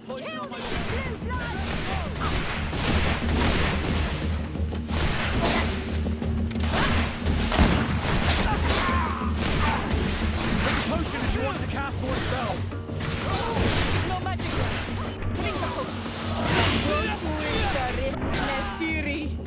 poison on my blue Take a potion if you want to cast more spells. No magic. Drink the potion. Postuissa nestiri.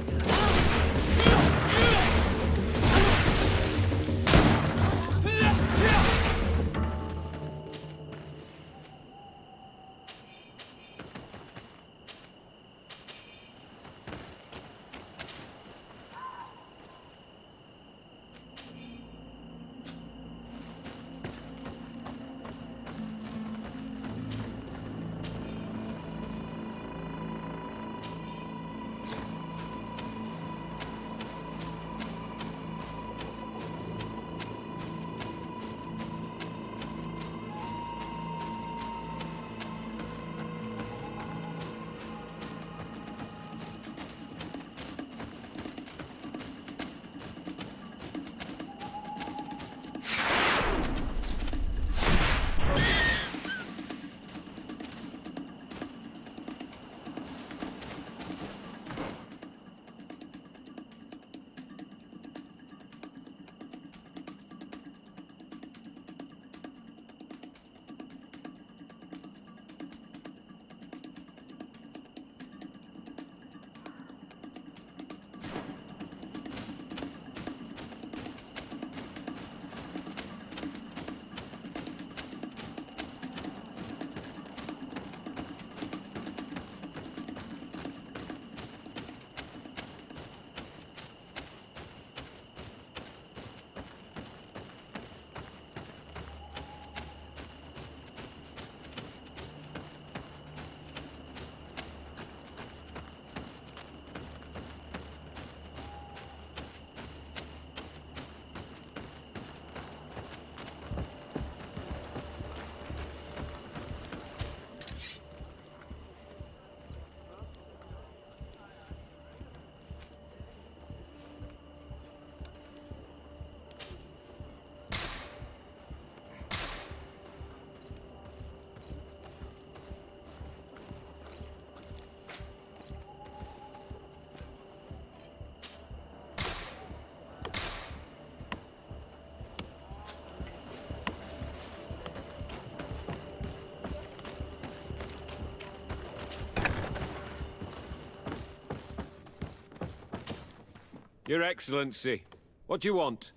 Your Excellency, what do you want?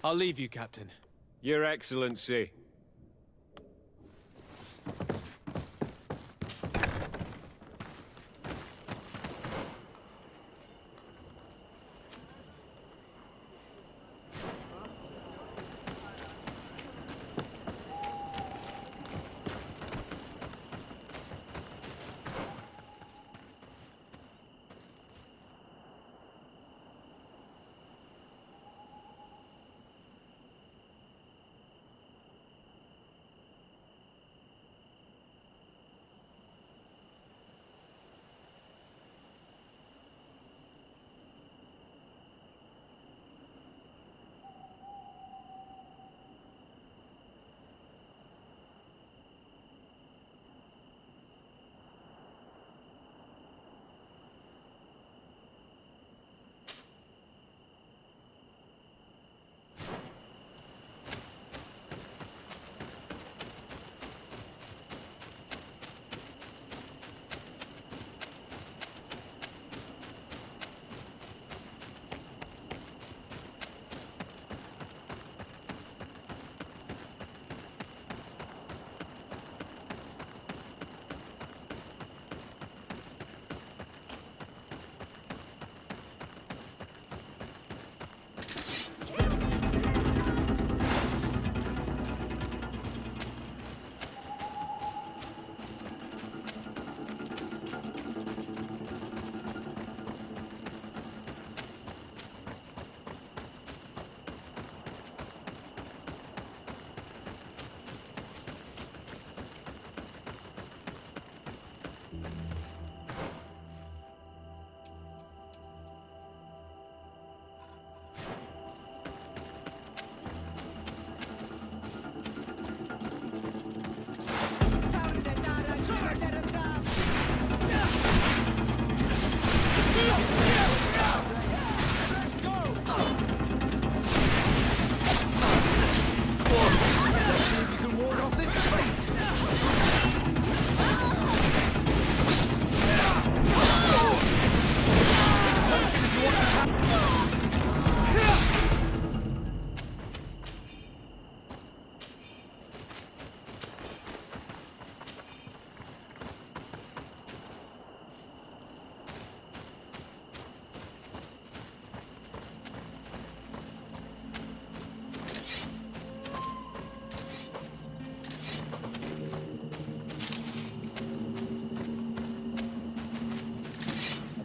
I'll leave you, Captain. Your Excellency.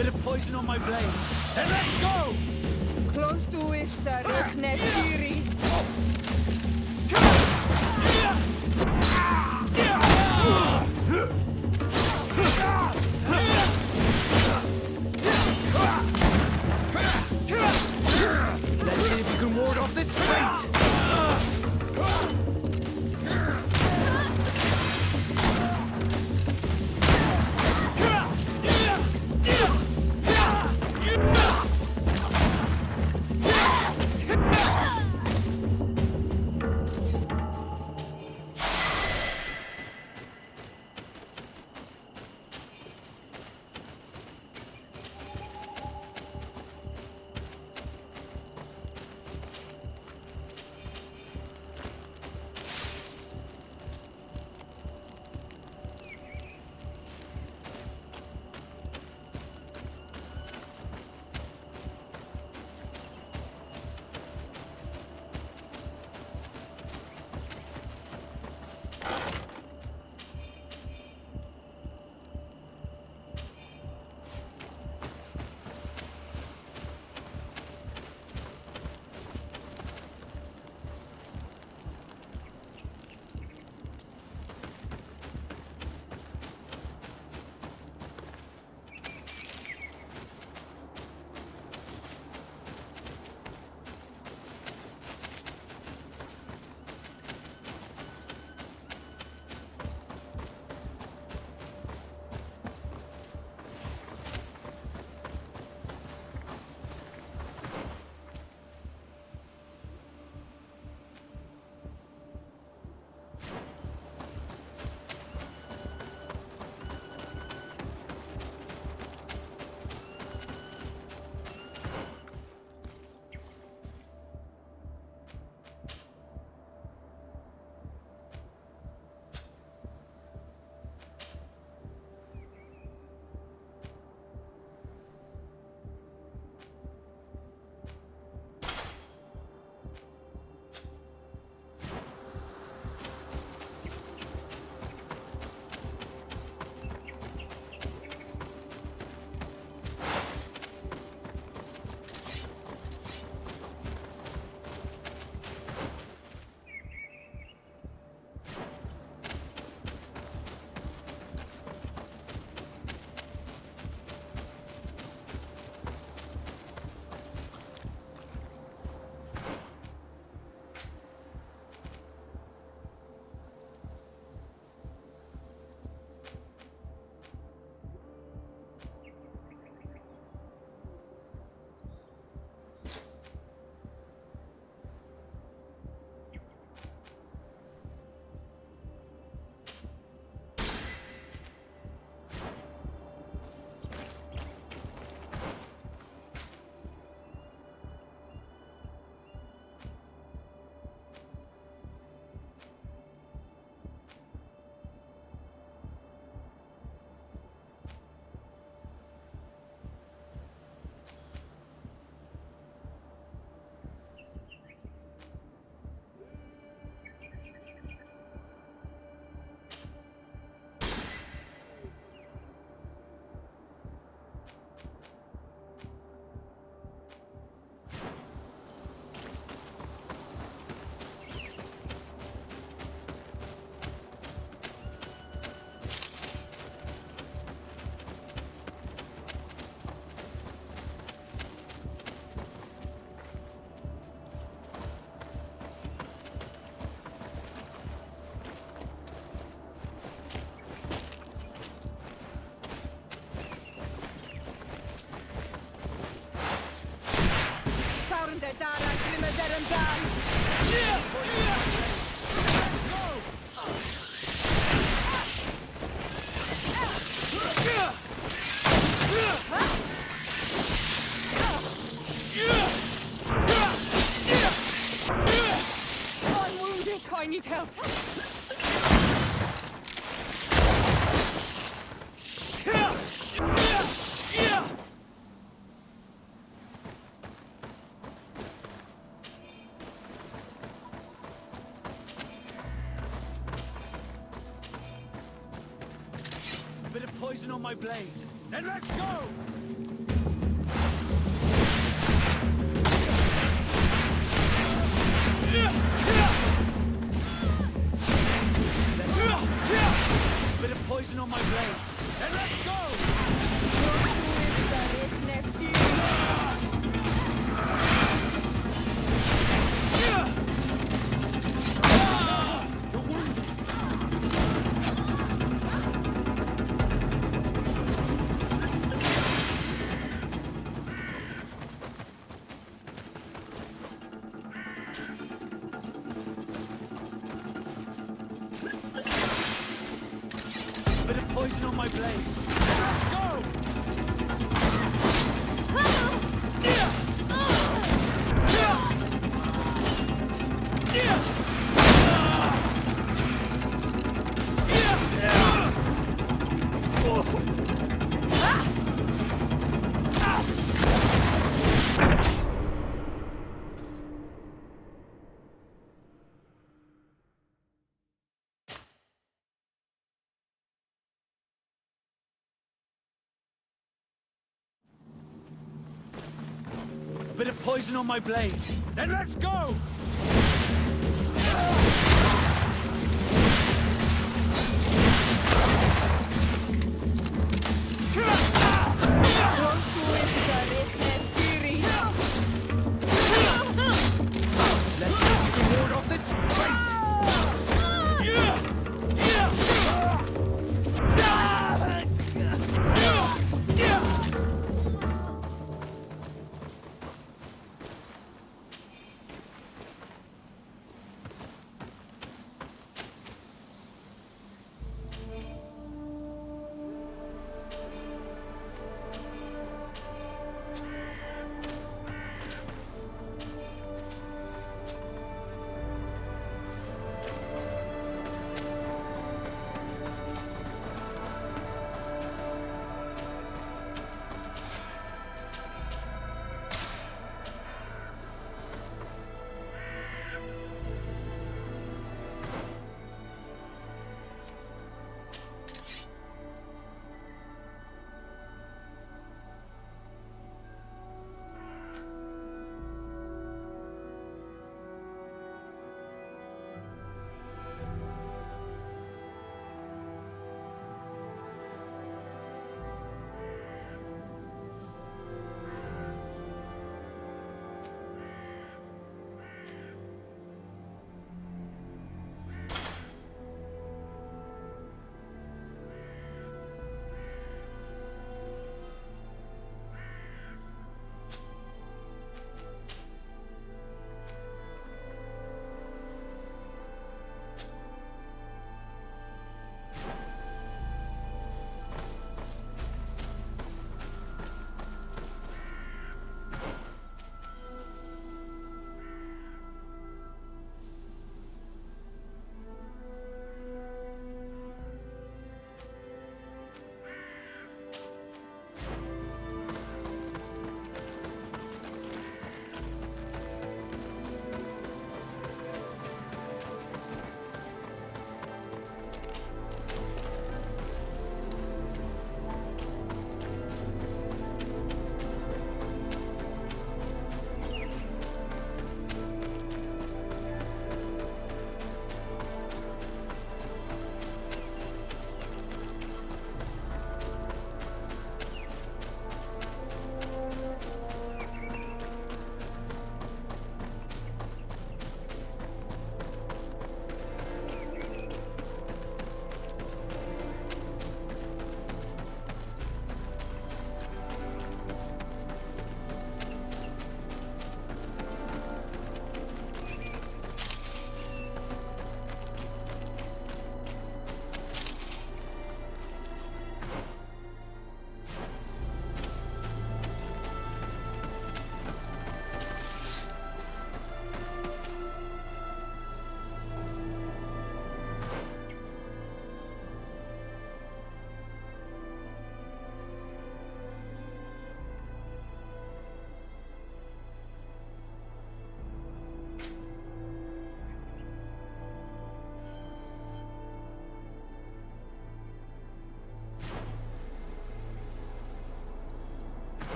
Bit of poison on my blade. Then let's go! Close to is Nefiri. Let's see if you can ward off this fate! I need help. Bit of poison on my blade. Then let's go! poison on my blade. Then let's go! You're wounded. Bit of poison on my blade. Let's go! A bit of poison on my blade. Then let's go! Let's get the ward off this fight!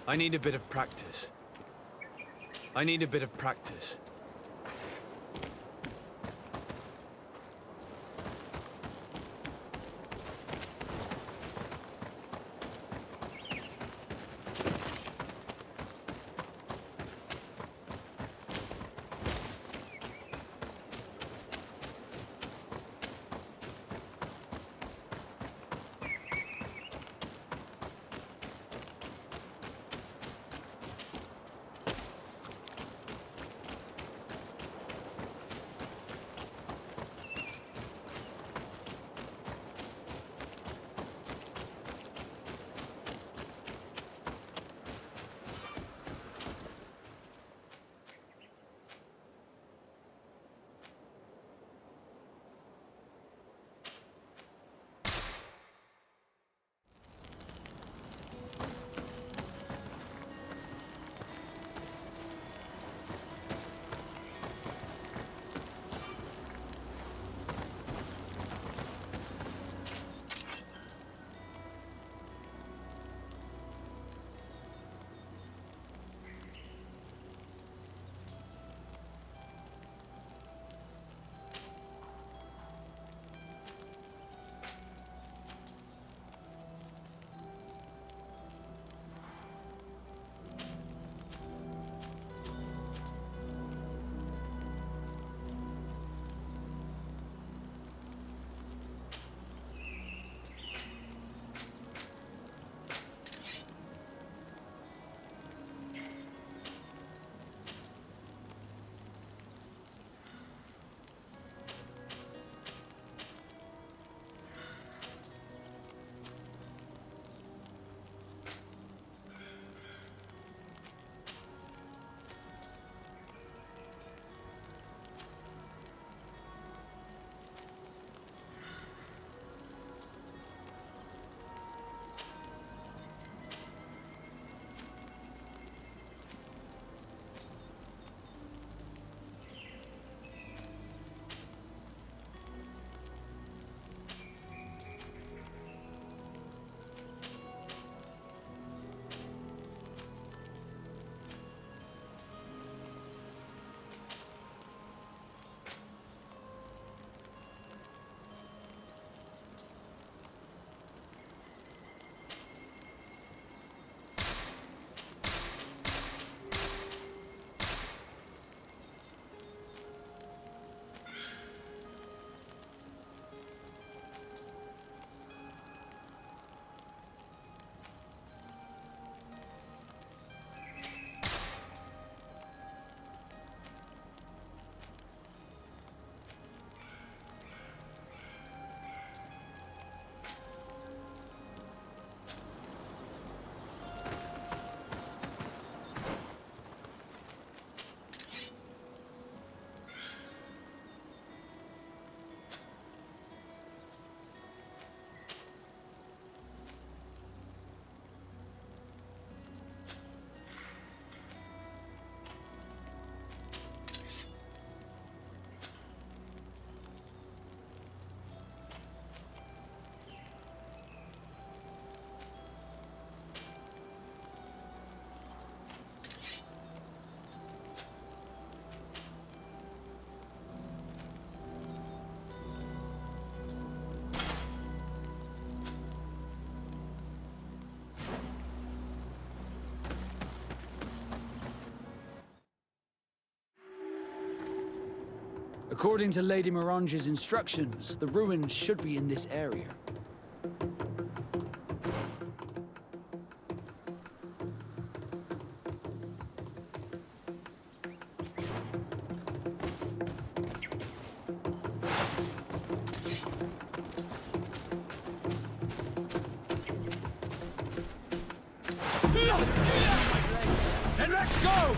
I need a bit of practice. I need a bit of practice. According to Lady Mirange's instructions, the ruins should be in this area. Then let's go!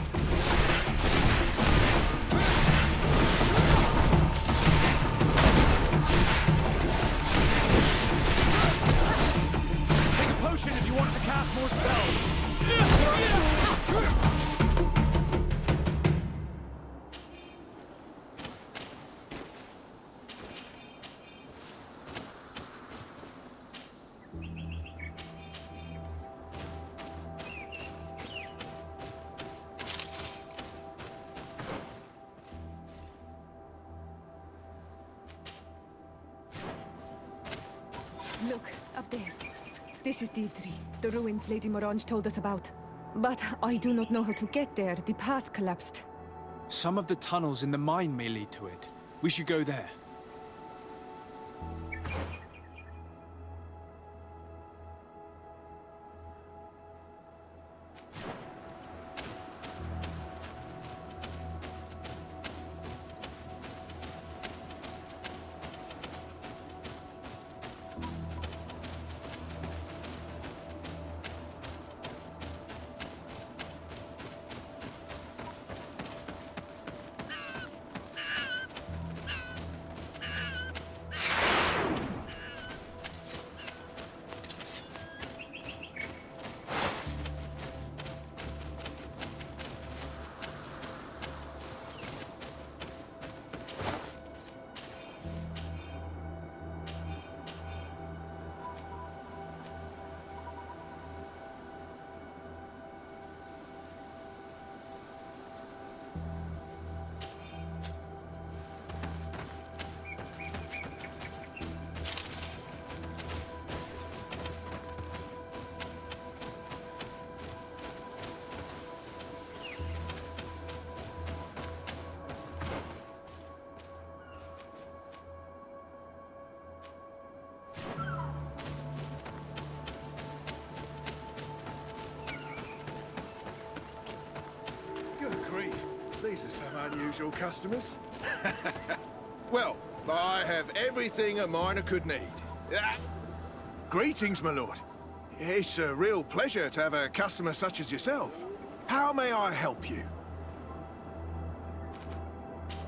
If you want to cast more spells. Look, up there. This is D3, the ruins Lady Morange told us about. But I do not know how to get there. The path collapsed. Some of the tunnels in the mine may lead to it. We should go there. Good grief, these are some unusual customers. Well, I have everything a miner could need. Greetings, my lord. It's a real pleasure to have a customer such as yourself. How may I help you?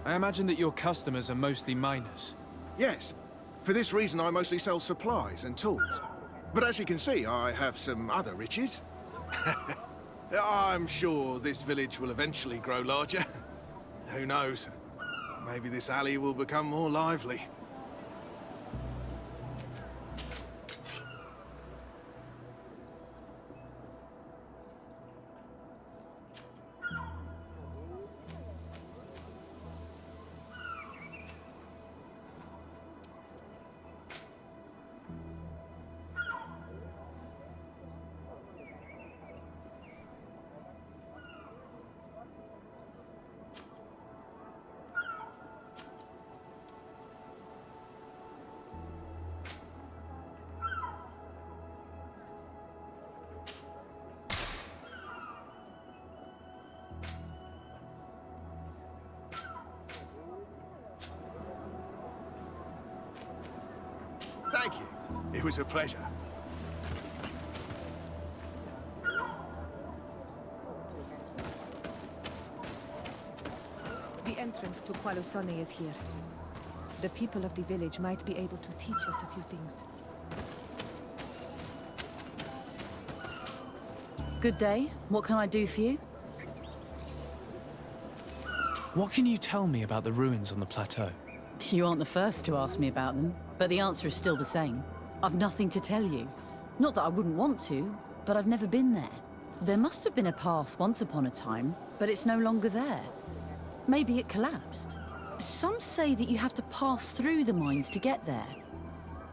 I imagine that your customers are mostly miners. Yes. For this reason, I mostly sell supplies and tools. But as you can see, I have some other riches. I'm sure this village will eventually grow larger. Who knows? Maybe this alley will become more lively. Thank you. It was a pleasure. The entrance to Qualusone is here. The people of the village might be able to teach us a few things. Good day. What can I do for you? What can you tell me about the ruins on the plateau? You aren't the first to ask me about them, but the answer is still the same. I've nothing to tell you. Not that I wouldn't want to, but I've never been there. There must have been a path once upon a time, but it's no longer there. Maybe it collapsed. Some say that you have to pass through the mines to get there.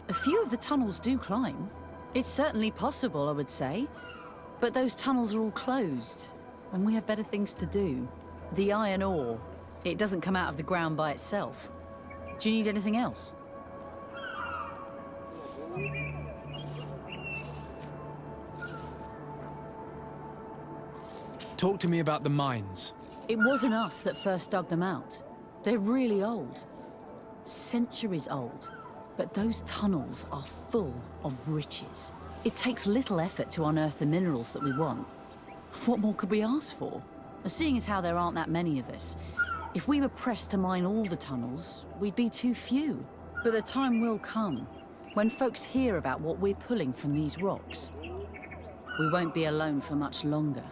A few of the tunnels do climb. It's certainly possible, I would say. But those tunnels are all closed, and we have better things to do. The iron ore, it doesn't come out of the ground by itself. Do you need anything else? Talk to me about the mines. It wasn't us that first dug them out. They're really old. Centuries old. But those tunnels are full of riches. It takes little effort to unearth the minerals that we want. What more could we ask for? Seeing as how there aren't that many of us, if we were pressed to mine all the tunnels, we'd be too few. But the time will come, when folks hear about what we're pulling from these rocks. We won't be alone for much longer.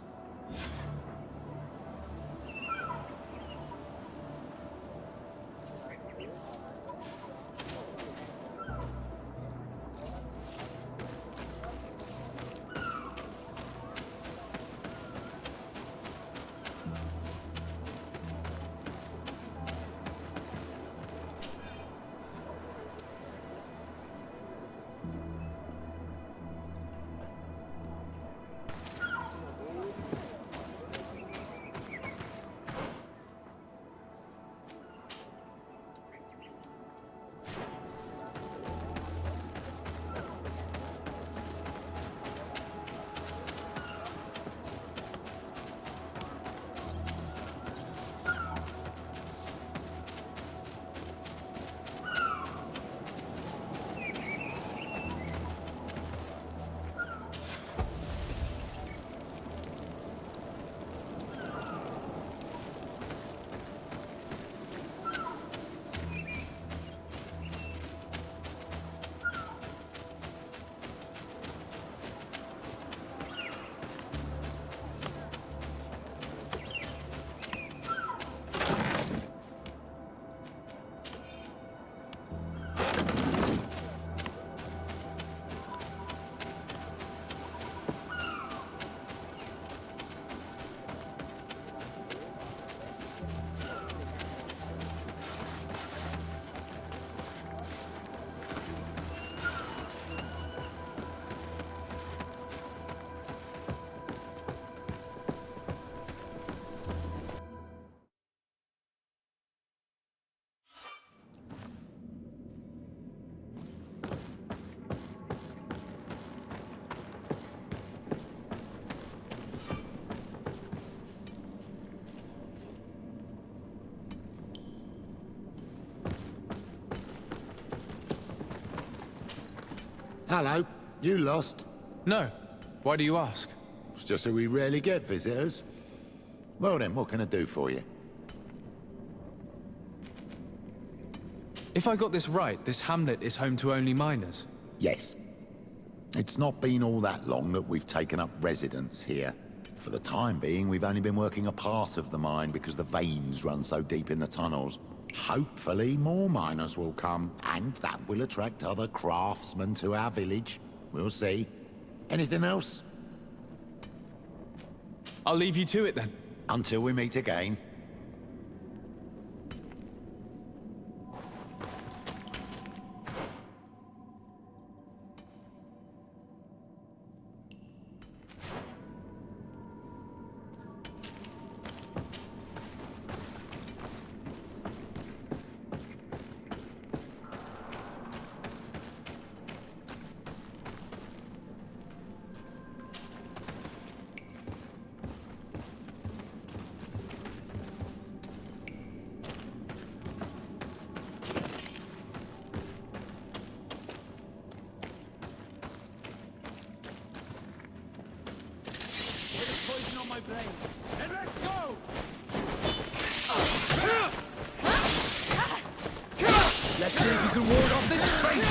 Hello. You lost? No. Why do you ask? It's just that we rarely get visitors. Well then, what can I do for you? If I got this right, this hamlet is home to only miners. Yes. It's not been all that long that we've taken up residence here. For the time being, we've only been working a part of the mine because the veins run so deep in the tunnels. Hopefully more miners will come, and that will attract other craftsmen to our village. We'll see. Anything else? I'll leave you to it then. Until we meet again. Poison on my blade. Then let's go! Let's see if you can ward off this fate!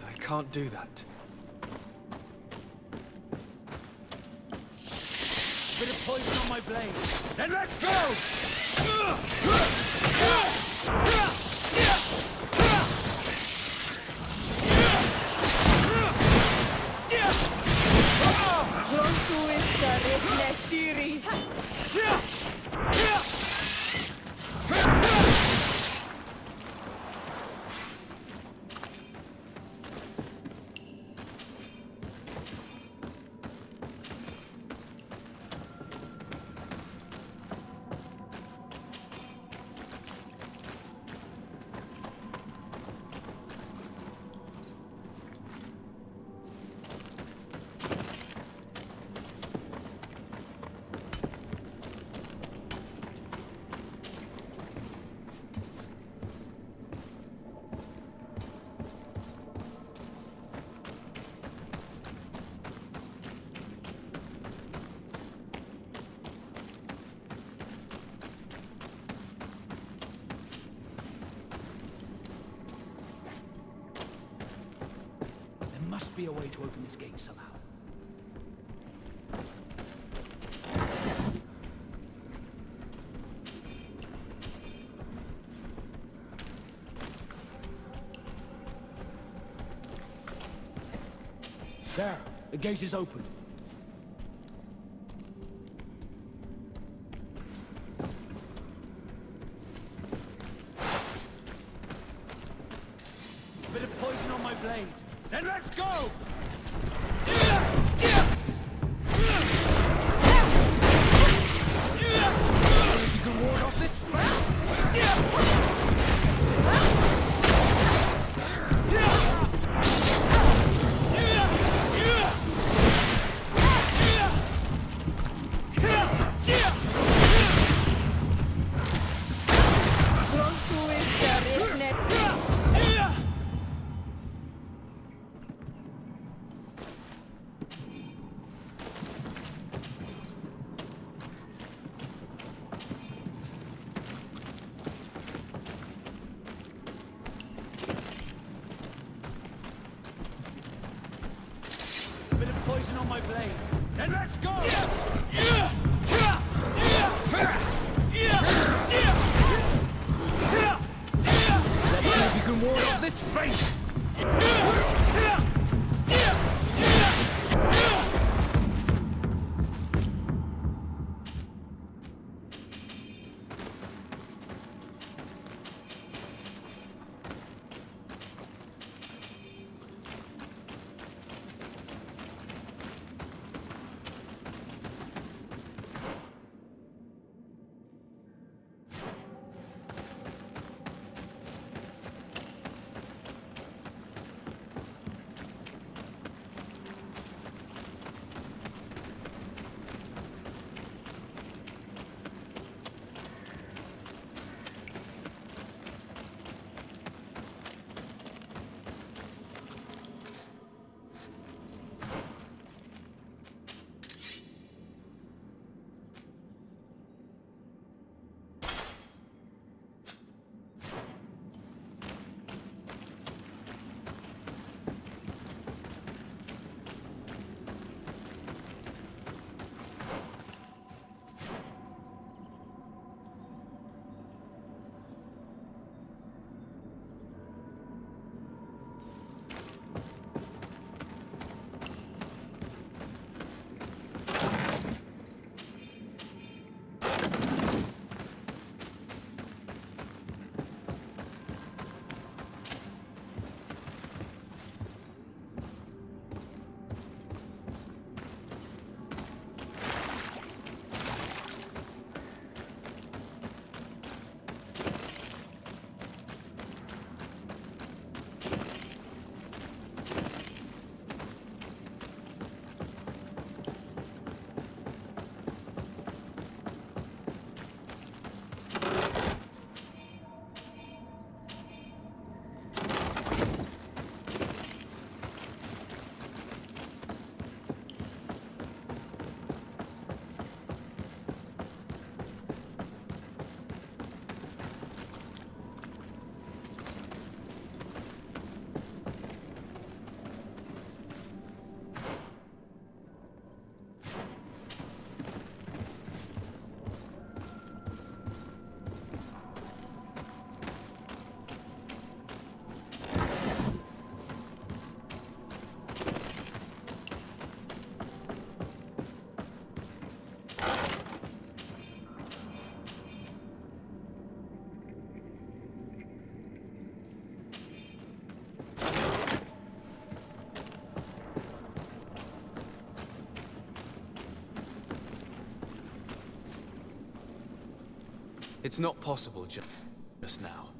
I can't do that. Bit of poison on my blade. Then let's go! must be a way to open this gate somehow. There, the gate is open. A bit of poison on my blade. Then let's go! You can ward off this fight! Bit of poison on my blade. Then let's go! Let's see if you can ward off this fate! It's not possible just now.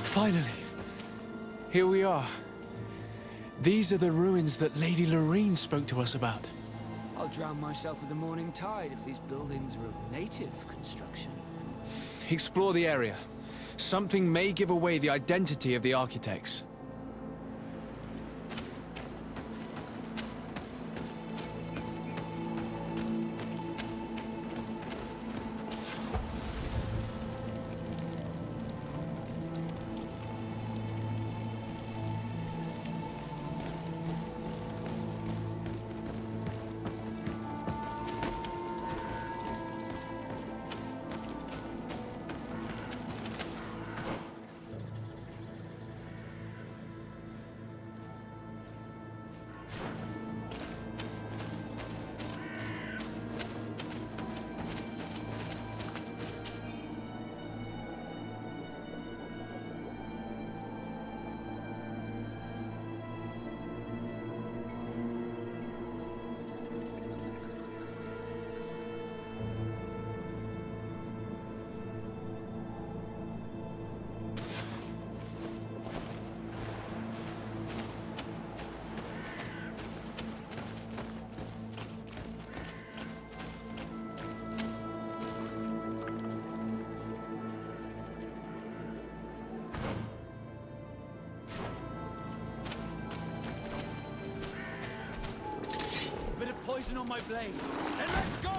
Finally. Here we are. These are the ruins that Lady Lorene spoke to us about. I'll drown myself with the morning tide if these buildings are of native construction. Explore the area. Something may give away the identity of the architects. Poison on my blade. Then let's go!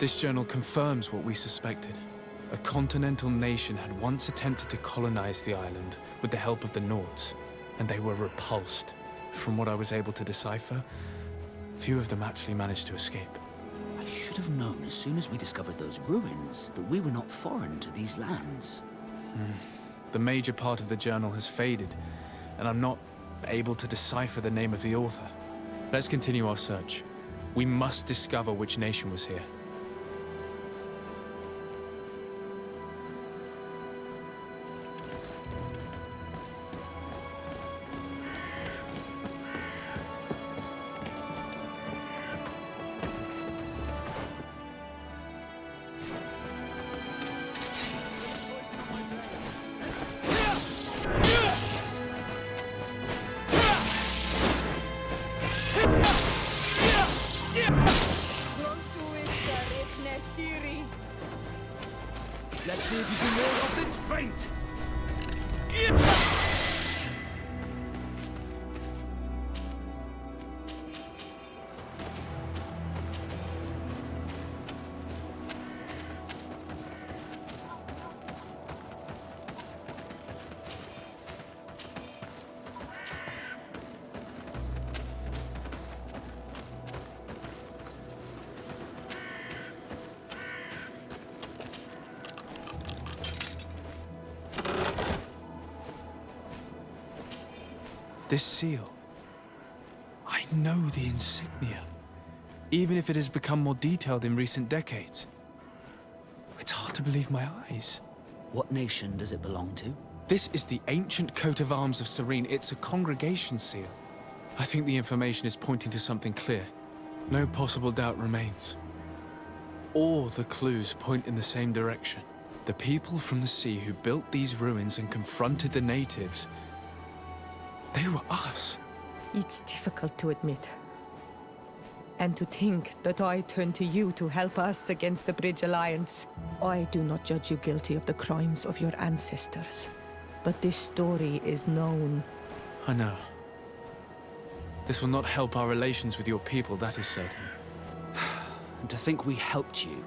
This journal confirms what we suspected. A continental nation had once attempted to colonize the island with the help of the Nords, and they were repulsed. From what I was able to decipher, few of them actually managed to escape. I should have known as soon as we discovered those ruins that we were not foreign to these lands. The major part of the journal has faded, and I'm not able to decipher the name of the author. Let's continue our search. We must discover which nation was here. Let's see if you can ward off this feint! This seal. I know the insignia, even if it has become more detailed in recent decades. It's hard to believe my eyes. What nation does it belong to? This is the ancient coat of arms of Serene. It's a congregation seal. I think the information is pointing to something clear. No possible doubt remains. All the clues point in the same direction. The people from the sea who built these ruins and confronted the natives, they were us. It's difficult to admit. And to think that I turn to you to help us against the Bridge Alliance. I do not judge you guilty of the crimes of your ancestors. But this story is known. I know. This will not help our relations with your people, that is certain. And to think we helped you.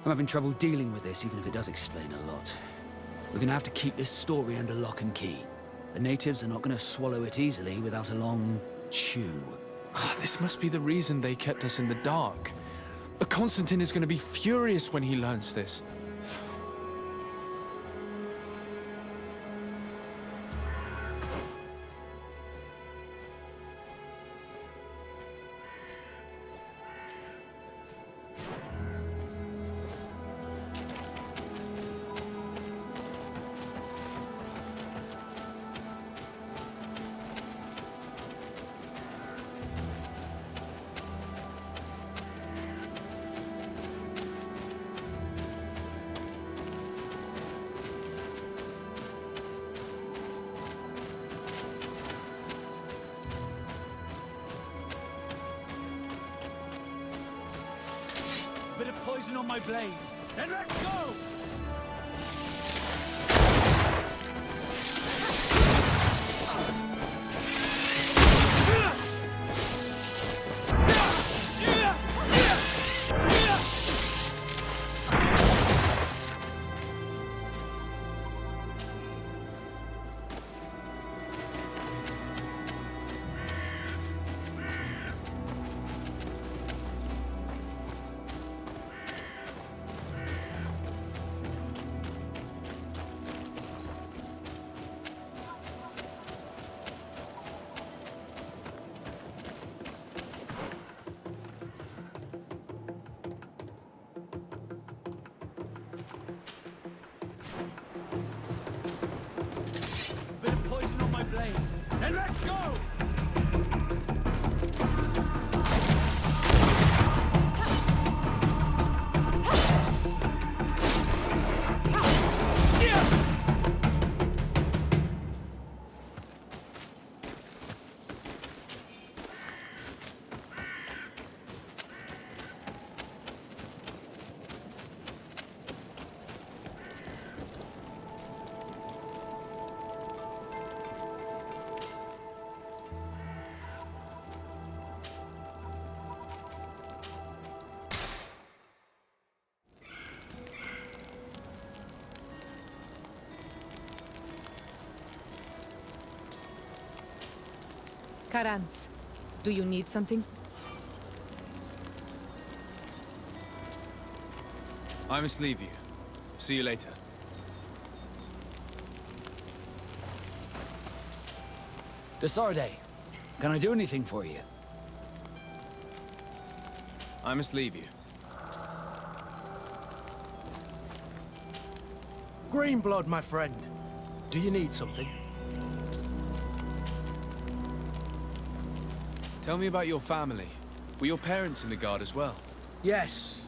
I'm having trouble dealing with this, even if it does explain a lot. We're gonna have to keep this story under lock and key. The natives are not gonna swallow it easily without a long chew. This must be the reason they kept us in the dark. Constantine is going to be furious when he learns this. Bit of poison on my blade. Then let's go! Bit of poison on my blade. Then let's go! Karans, do you need something? I must leave you. See you later. Desarde, can I do anything for you? I must leave you. Greenblood, my friend. Do you need something? Tell me about your family. Were your parents in the Guard as well? Yes.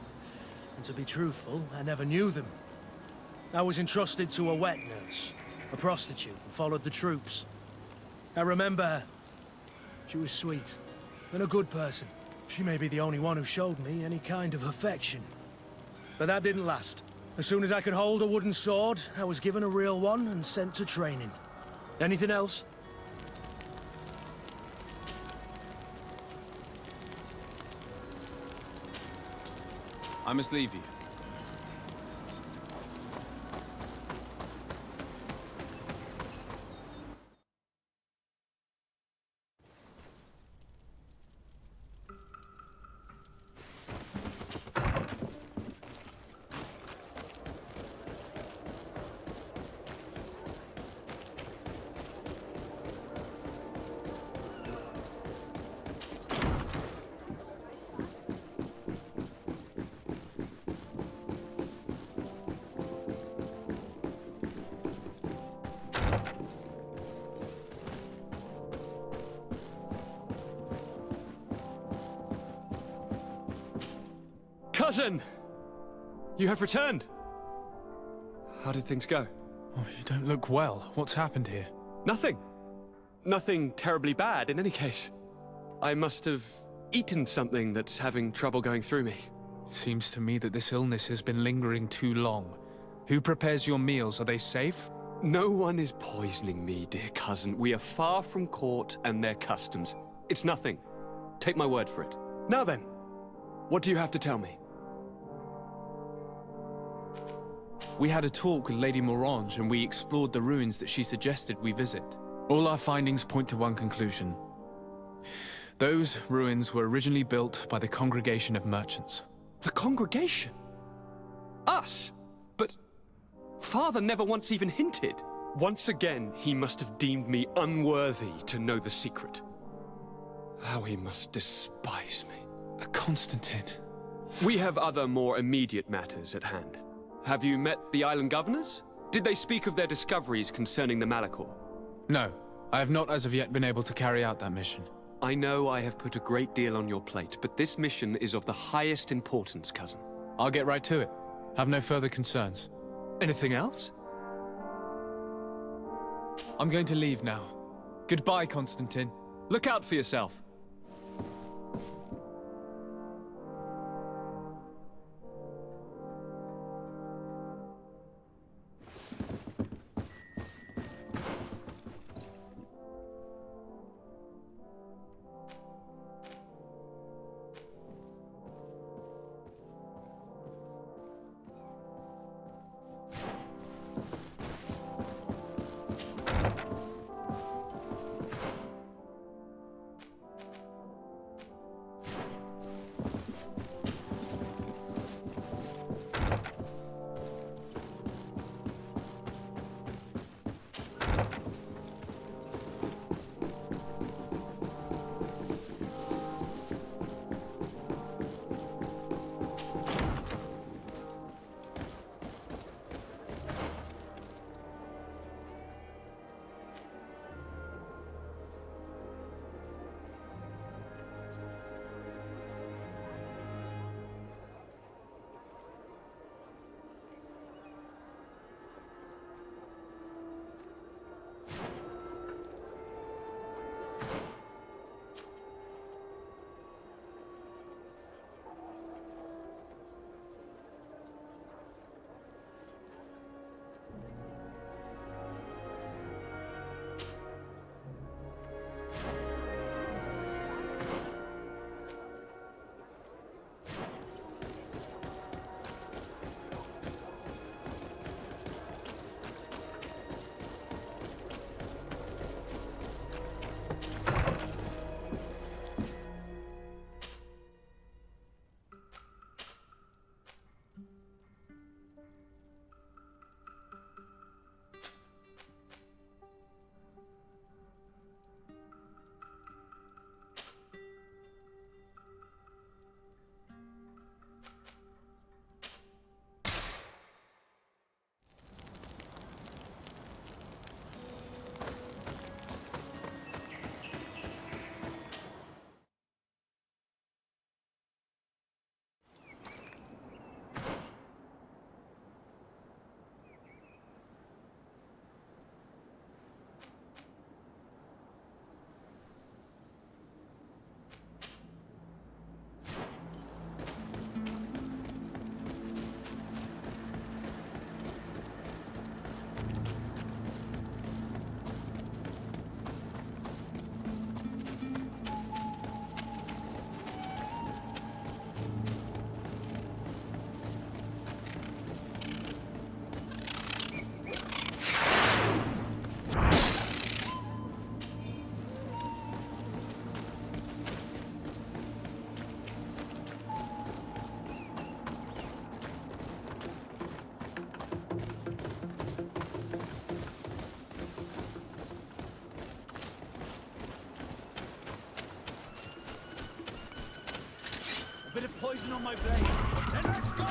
And to be truthful, I never knew them. I was entrusted to a wet nurse, a prostitute, who followed the troops. I remember her. She was sweet, and a good person. She may be the only one who showed me any kind of affection. But that didn't last. As soon as I could hold a wooden sword, I was given a real one and sent to training. Anything else? I must leave you. Cousin! You have returned. How did things go? Oh, you don't look well. What's happened here? Nothing. Nothing terribly bad in any case. I must have eaten something that's having trouble going through me. Seems to me that this illness has been lingering too long. Who prepares your meals? Are they safe? No one is poisoning me, dear cousin. We are far from court and their customs. It's nothing. Take my word for it. Now then, what do you have to tell me? We had a talk with Lady Morange and we explored the ruins that she suggested we visit. All our findings point to one conclusion. Those ruins were originally built by the Congregation of Merchants. The congregation? Us? But Father never once even hinted. Once again, he must have deemed me unworthy to know the secret. How he must despise me. Constantine. We have other more immediate matters at hand. Have you met the island governors? Did they speak of their discoveries concerning the Malachor? No, I have not as of yet been able to carry out that mission. I know I have put a great deal on your plate, but this mission is of the highest importance, cousin. I'll get right to it. Have no further concerns. Anything else? I'm going to leave now. Goodbye, Constantine. Look out for yourself. Bit of poison on my blade. Then let's go!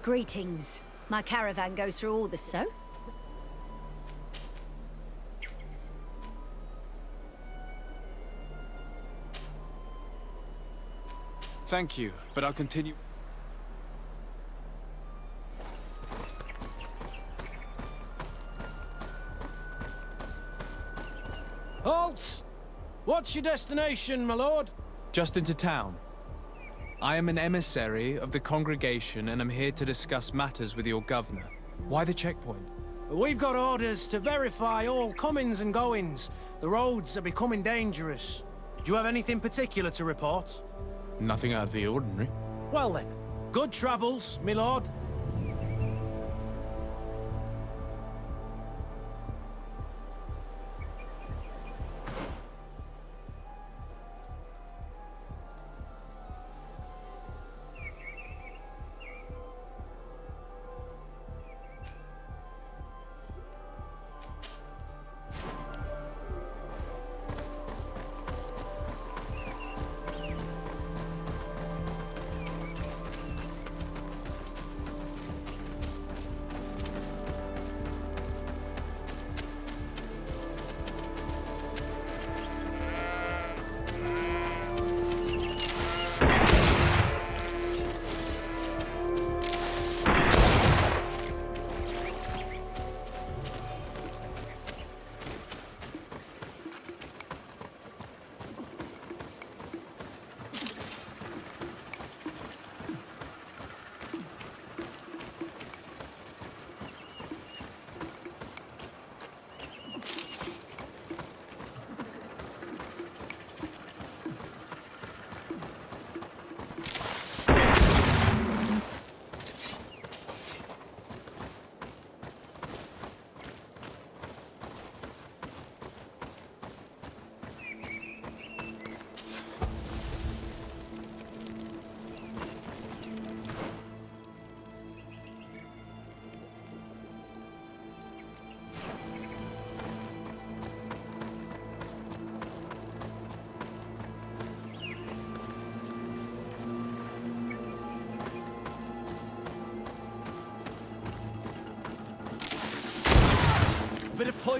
Greetings. My caravan goes through all this, so? Thank you, but I'll continue. Halt! What's your destination, my lord? Just into town. I am an emissary of the congregation and am here to discuss matters with your governor. Why the checkpoint? We've got orders to verify all comings and goings. The roads are becoming dangerous. Do you have anything particular to report? Nothing out of the ordinary. Well then, good travels, my lord.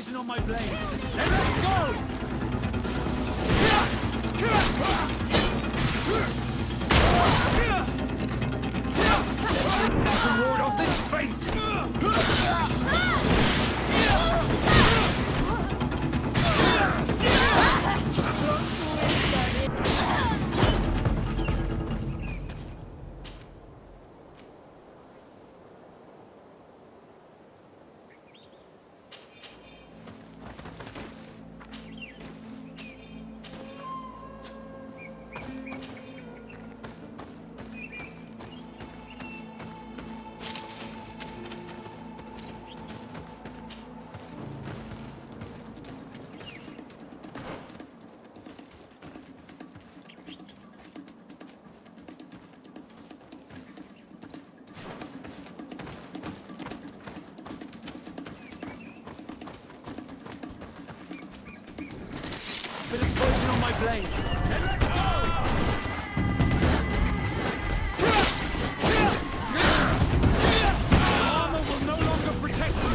poison on my blade. Then let's go! To ward off this fate! Bit of poison on my blade. Then let's go! Armor will no longer protect you.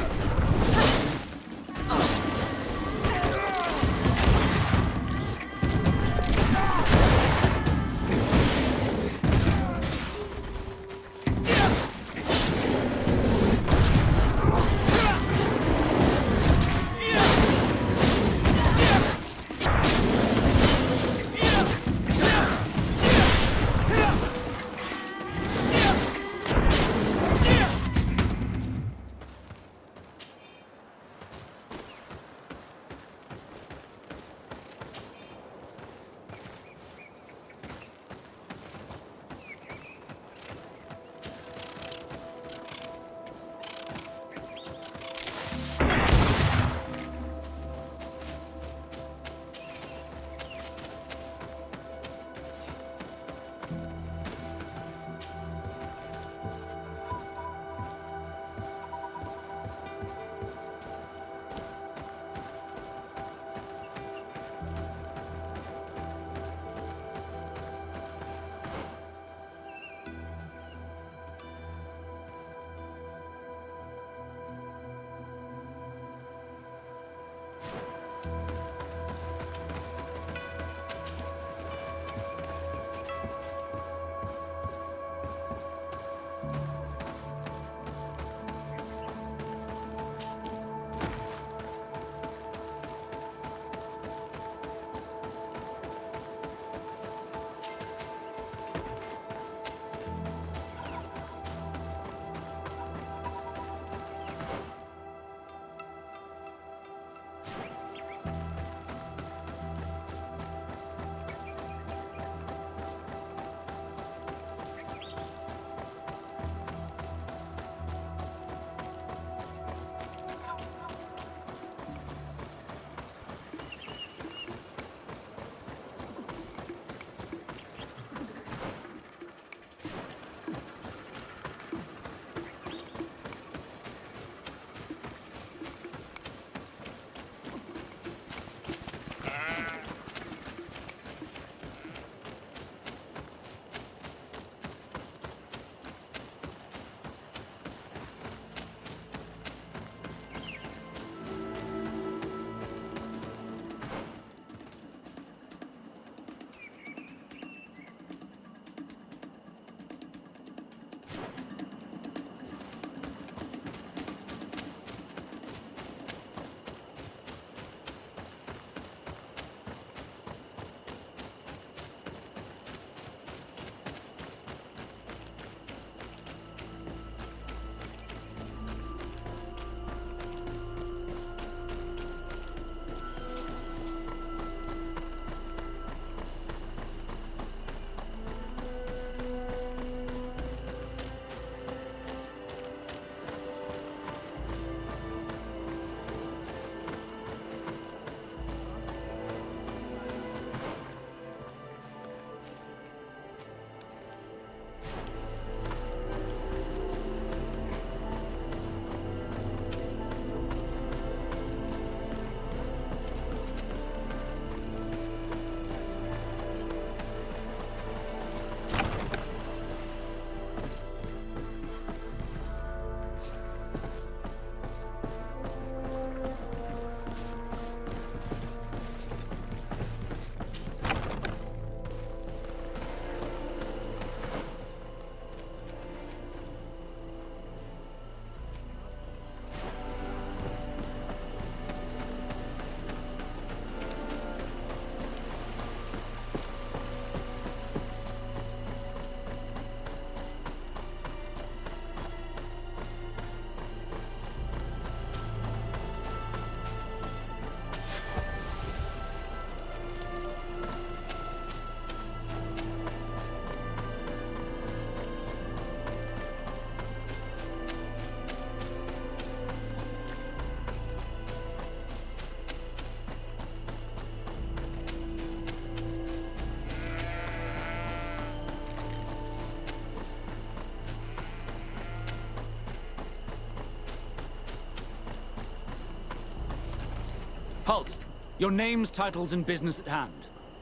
Halt! Your names, titles, and business at hand.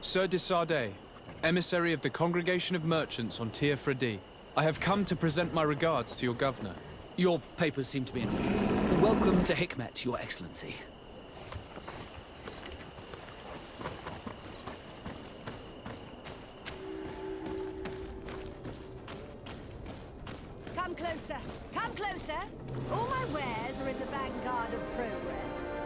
Sir de Sardet, emissary of the Congregation of Merchants on Tier Fredi. I have come to present my regards to your governor. Your papers seem to be in order. Welcome to Hikmet, Your Excellency. Come closer. Come closer. All my wares are in the vanguard of progress.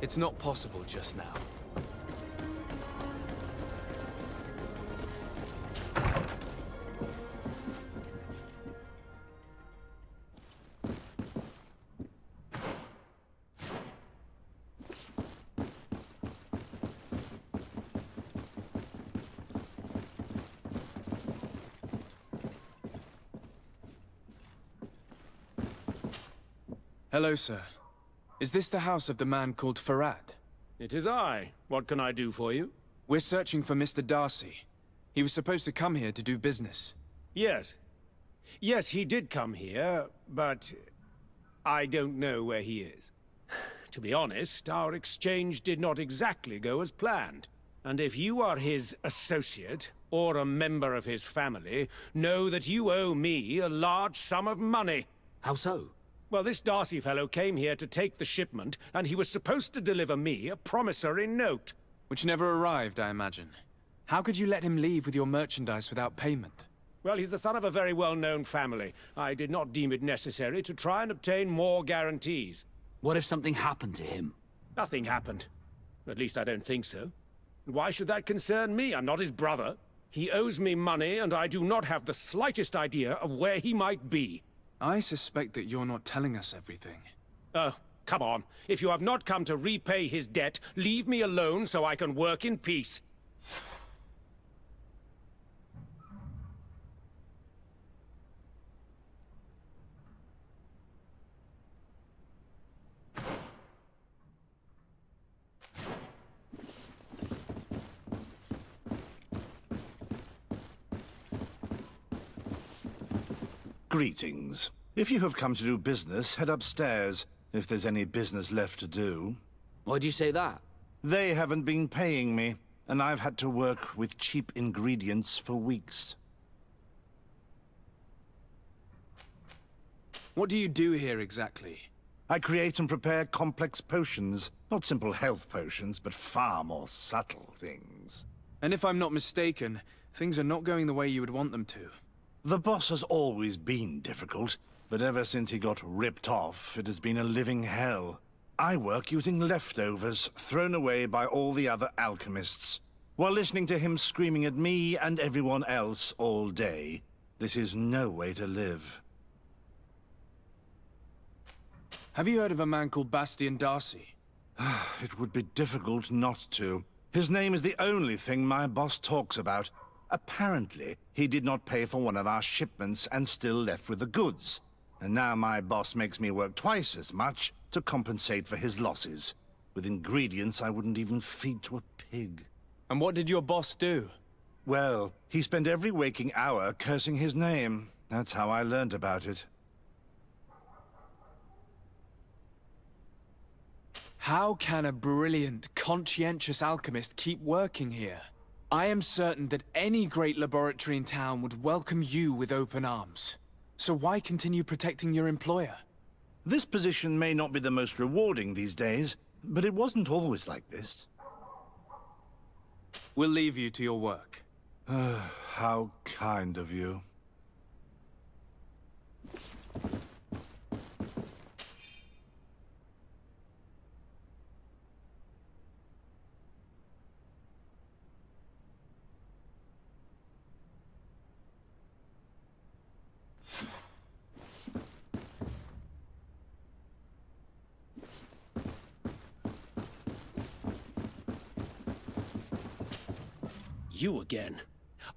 It's not possible just now. Hello, sir. Is this the house of the man called Farad? It is I. What can I do for you? We're searching for Mr. Darcy. He was supposed to come here to do business. Yes. Yes, he did come here, but I don't know where he is. To be honest, our exchange did not exactly go as planned. And if you are his associate, or a member of his family, know that you owe me a large sum of money. How so? Well, this Darcy fellow came here to take the shipment, and he was supposed to deliver me a promissory note. Which never arrived, I imagine. How could you let him leave with your merchandise without payment? Well, he's the son of a very well-known family. I did not deem it necessary to try and obtain more guarantees. What if something happened to him? Nothing happened. At least I don't think so. And why should that concern me? I'm not his brother. He owes me money, and I do not have the slightest idea of where he might be. I suspect that you're not telling us everything. Oh, come on. If you have not come to repay his debt, leave me alone so I can work in peace. Greetings. If you have come to do business, head upstairs, if there's any business left to do. Why'd you say that? They haven't been paying me, and I've had to work with cheap ingredients for weeks. What do you do here exactly? I create and prepare complex potions. Not simple health potions, but far more subtle things. And if I'm not mistaken, things are not going the way you would want them to. The boss has always been difficult, but ever since he got ripped off, it has been a living hell. I work using leftovers thrown away by all the other alchemists, while listening to him screaming at me and everyone else all day. This is no way to live. Have you heard of a man called Bastian Darcy? It would be difficult not to. His name is the only thing my boss talks about. Apparently, he did not pay for one of our shipments and still left with the goods. And now my boss makes me work twice as much to compensate for his losses, with ingredients I wouldn't even feed to a pig. And what did your boss do? Well, he spent every waking hour cursing his name. That's how I learned about it. How can a brilliant, conscientious alchemist keep working here? I am certain that any great laboratory in town would welcome you with open arms. So why continue protecting your employer? This position may not be the most rewarding these days, but it wasn't always like this. We'll leave you to your work. How kind of you. You again.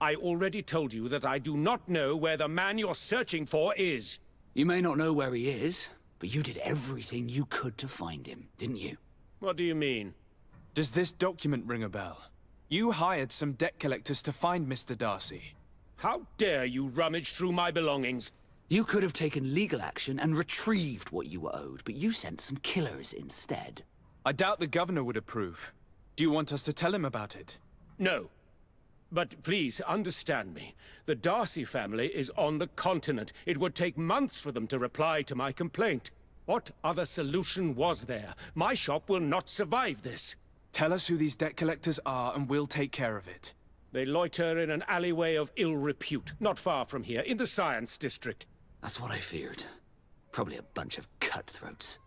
I already told you that I do not know where the man you're searching for is. You may not know where he is, but you did everything you could to find him, didn't you? What do you mean? Does this document ring a bell? You hired some debt collectors to find Mr. Darcy. How dare you rummage through my belongings? You could have taken legal action and retrieved what you were owed, but you sent some killers instead. I doubt the governor would approve. Do you want us to tell him about it? No. But please, understand me. The Darcy family is on the continent. It would take months for them to reply to my complaint. What other solution was there? My shop will not survive this. Tell us who these debt collectors are and we'll take care of it. They loiter in an alleyway of ill repute, not far from here, in the Science District. That's what I feared. Probably a bunch of cutthroats.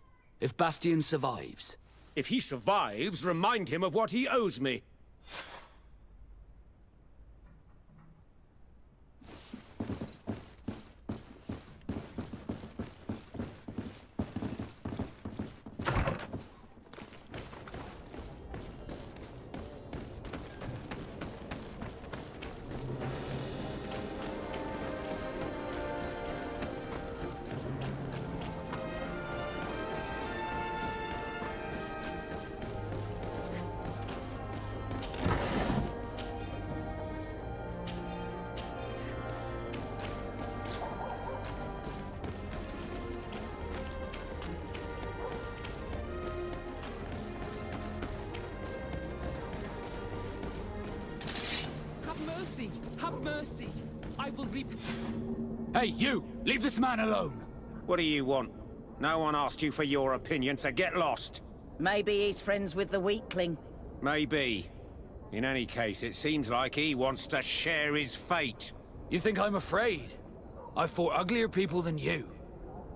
If Bastion survives... If he survives, remind him of what he owes me. Have mercy! I will reap... Hey, you! Leave this man alone! What do you want? No one asked you for your opinion, so get lost. Maybe he's friends with the weakling. Maybe. In any case, it seems like he wants to share his fate. You think I'm afraid? I fought uglier people than you.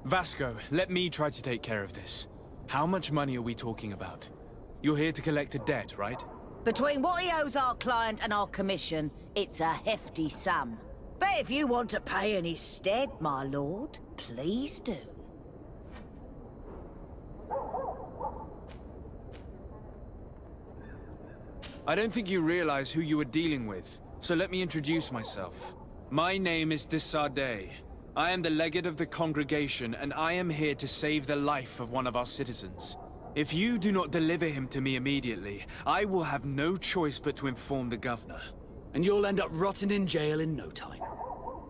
Vasco, let me try to take care of this. How much money are we talking about? You're here to collect a debt, right? Between what he owes our client and our commission, it's a hefty sum. But if you want to pay in his stead, my lord, please do. I don't think you realize who you are dealing with, so let me introduce myself. My name is Desardet. I am the legate of the congregation, and I am here to save the life of one of our citizens. If you do not deliver him to me immediately, I will have no choice but to inform the governor. And you'll end up rotting in jail in no time.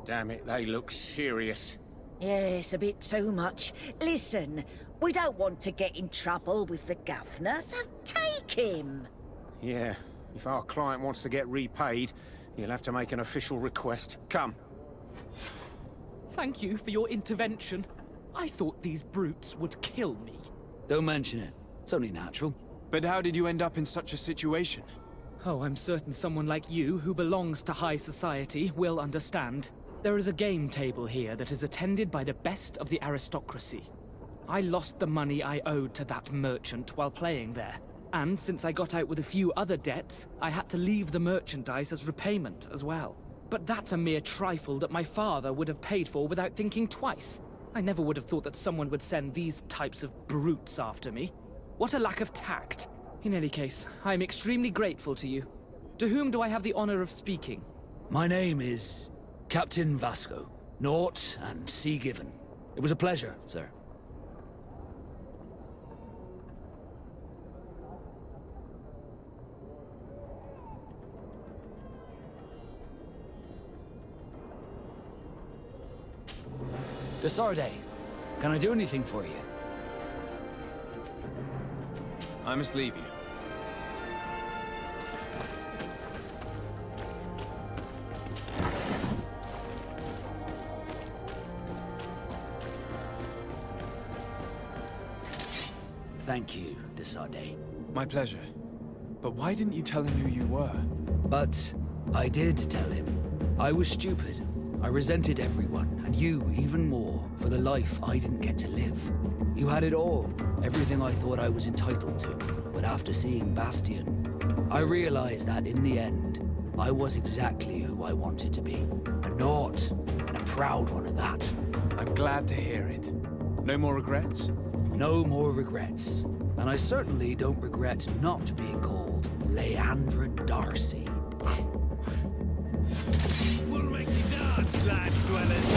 Damn it, they look serious. Yes, a bit too much. Listen, we don't want to get in trouble with the governor, so take him. Yeah, if our client wants to get repaid, he'll have to make an official request. Come. Thank you for your intervention. I thought these brutes would kill me. Don't mention it. It's only natural. But how did you end up in such a situation? Oh, I'm certain someone like you, who belongs to high society, will understand. There is a game table here that is attended by the best of the aristocracy. I lost the money I owed to that merchant while playing there. And since I got out with a few other debts, I had to leave the merchandise as repayment as well. But that's a mere trifle that my father would have paid for without thinking twice. I never would have thought that someone would send these types of brutes after me. What a lack of tact. In any case, I am extremely grateful to you. To whom do I have the honor of speaking? My name is Captain Vasco. Naught and sea given. It was a pleasure, sir. Desardet, can I do anything for you? I must leave you. Thank you, Desardet. My pleasure. But why didn't you tell him who you were? But I did tell him. I was stupid. I resented everyone, and you even more, for the life I didn't get to live. You had it all, everything I thought I was entitled to. But after seeing Bastion, I realized that in the end, I was exactly who I wanted to be. A naught, and a proud one at that. I'm glad to hear it. No more regrets? No more regrets. And I certainly don't regret not being called Leandra Darcy. We'll make you dance, land dwellers.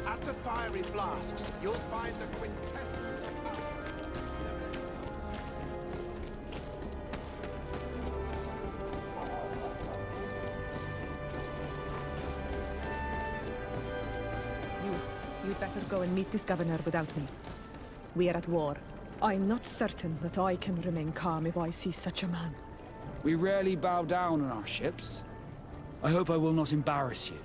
At the fiery flasks, you'll find the quintessence of fire. You'd better go and meet this governor without me. We are at war. I'm not certain that I can remain calm if I see such a man. We rarely bow down on our ships. I hope I will not embarrass you.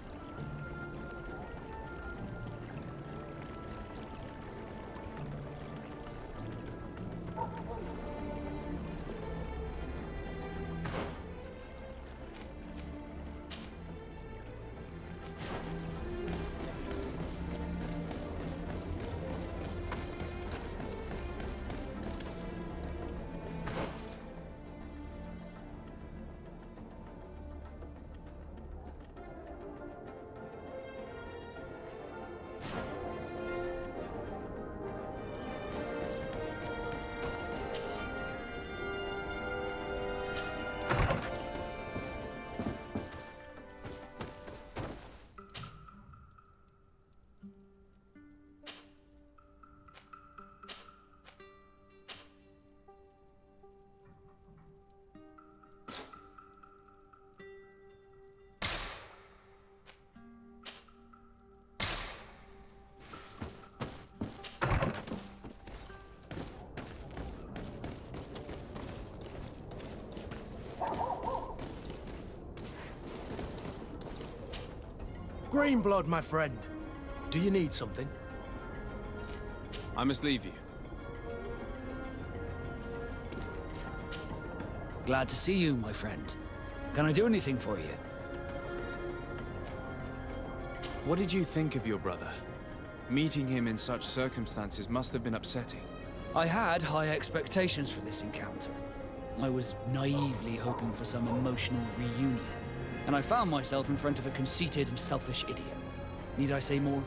Greenblood, my friend. Do you need something? I must leave you. Glad to see you, my friend. Can I do anything for you? What did you think of your brother? Meeting him in such circumstances must have been upsetting. I had high expectations for this encounter. I was naively hoping for some emotional reunion. And I found myself in front of a conceited and selfish idiot. Need I say more?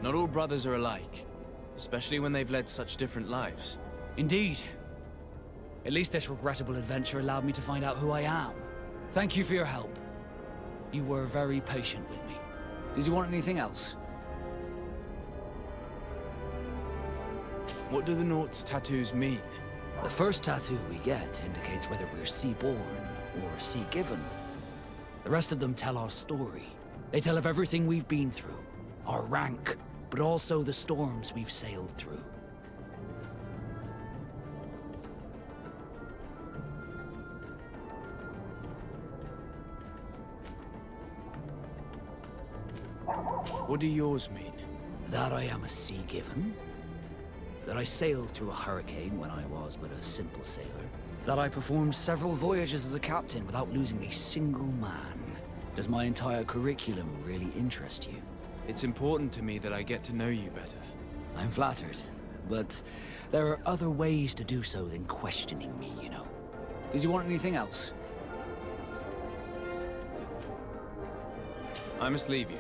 Not all brothers are alike, especially when they've led such different lives. Indeed. At least this regrettable adventure allowed me to find out who I am. Thank you for your help. You were very patient with me. Did you want anything else? What do the Naught's tattoos mean? The first tattoo we get indicates whether we're sea-born or sea-given. The rest of them tell our story. They tell of everything we've been through. our rank, but also the storms we've sailed through. What do yours mean? That I am a sea given, that I sailed through a hurricane when I was but a simple sailor, that I performed several voyages as a captain without losing a single man. Does my entire curriculum really interest you? It's important to me that I get to know you better. I'm flattered, but there are other ways to do so than questioning me, you know. Did you want anything else? I must leave you.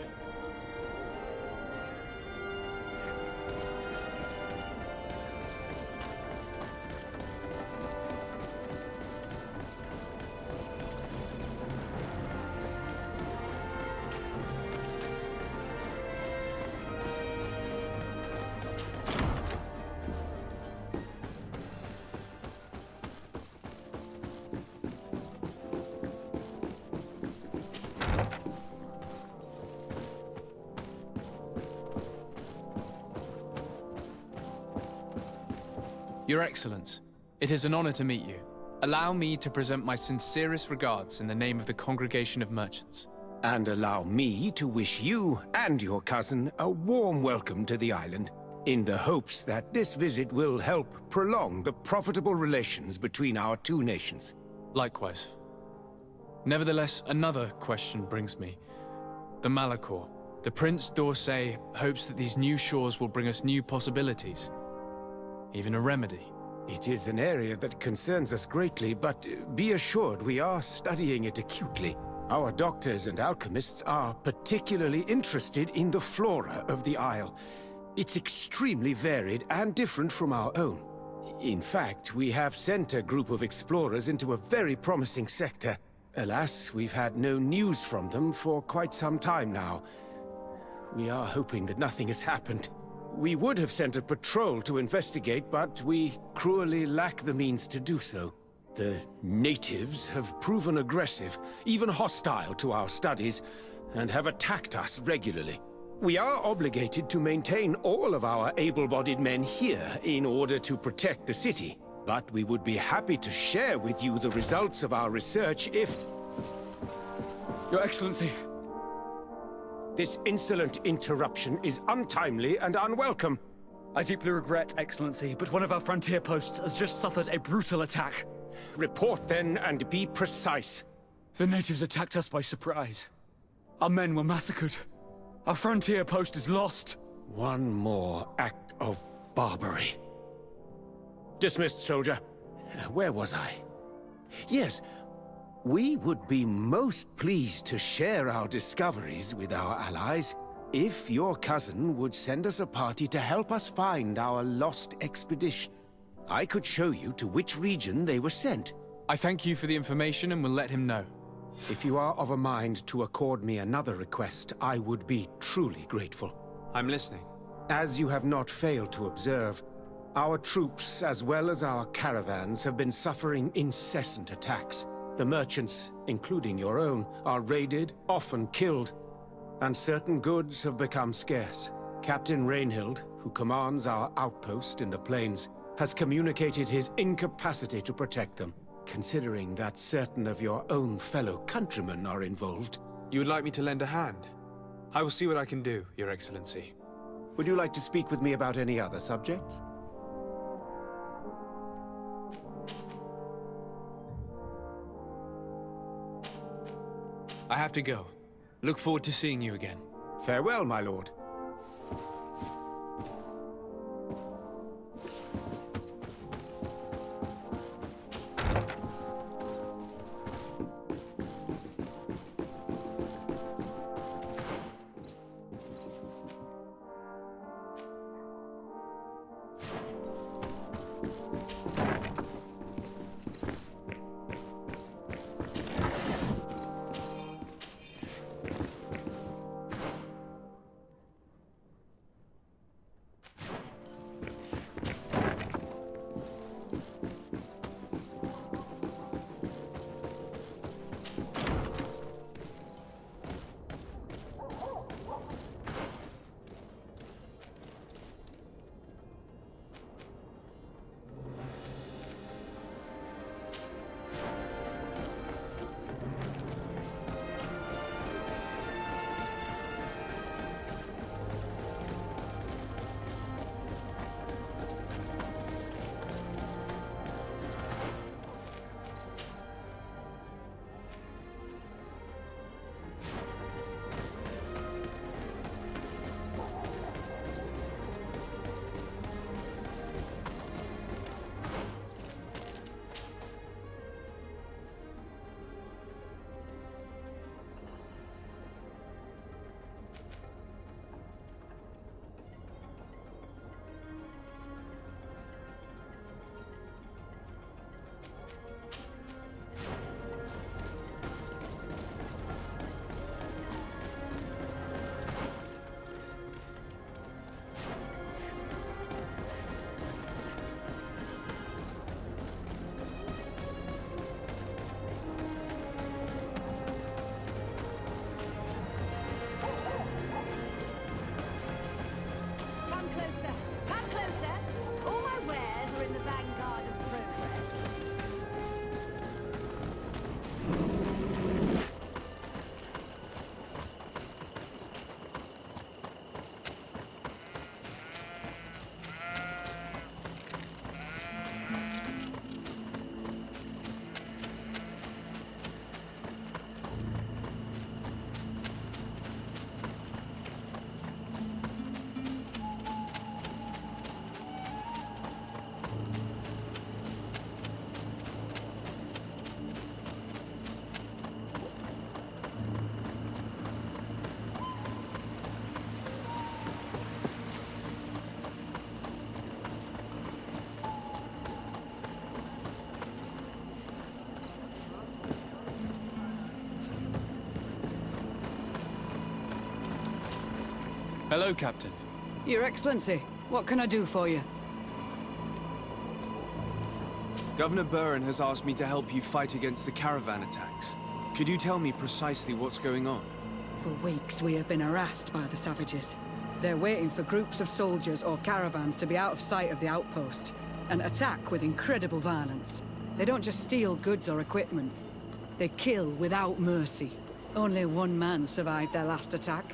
Your Excellence, it is an honor to meet you. Allow me to present my sincerest regards in the name of the Congregation of Merchants. And allow me to wish you and your cousin a warm welcome to the island, in the hopes that this visit will help prolong the profitable relations between our two nations. Likewise. Nevertheless, another question brings me. The Malachor. The Prince d'Orsay hopes that these new shores will bring us new possibilities. Even a remedy. It is an area that concerns us greatly, but be assured we are studying it acutely. Our doctors and alchemists are particularly interested in the flora of the Isle. It's extremely varied and different from our own. In fact, we have sent a group of explorers into a very promising sector. Alas, we've had no news from them for quite some time now. We are hoping that nothing has happened. We would have sent a patrol to investigate, but we cruelly lack the means to do so. The natives have proven aggressive, even hostile to our studies, and have attacked us regularly. We are obligated to maintain all of our able-bodied men here in order to protect the city. But we would be happy to share with you the results of our research if... Your Excellency! This insolent interruption is untimely and unwelcome. I deeply regret, Excellency, but one of our frontier posts has just suffered a brutal attack. Report then, and be precise. The natives attacked us by surprise. Our men were massacred. Our frontier post is lost. One more act of barbarity. Dismissed, soldier. Where was I? Yes. We would be most pleased to share our discoveries with our allies if your cousin would send us a party to help us find our lost expedition. I could show you to which region they were sent. I thank you for the information and will let him know. If you are of a mind to accord me another request, I would be truly grateful. I'm listening. As you have not failed to observe, our troops, as well as our caravans, have been suffering incessant attacks. The merchants, including your own, are raided, often killed, and certain goods have become scarce. Captain Rainhild, who commands our outpost in the plains, has communicated his incapacity to protect them. Considering that certain of your own fellow countrymen are involved. You would like me to lend a hand? I will see what I can do, Your Excellency. Would you like to speak with me about any other subjects? I have to go. Look forward to seeing you again. Farewell, my lord. Hello, Captain. Your Excellency, what can I do for you? Governor Buren has asked me to help you fight against the caravan attacks. Could you tell me precisely what's going on? For weeks, we have been harassed by the savages. They're waiting for groups of soldiers or caravans to be out of sight of the outpost and attack with incredible violence. They don't just steal goods or equipment. They kill without mercy. Only one man survived their last attack.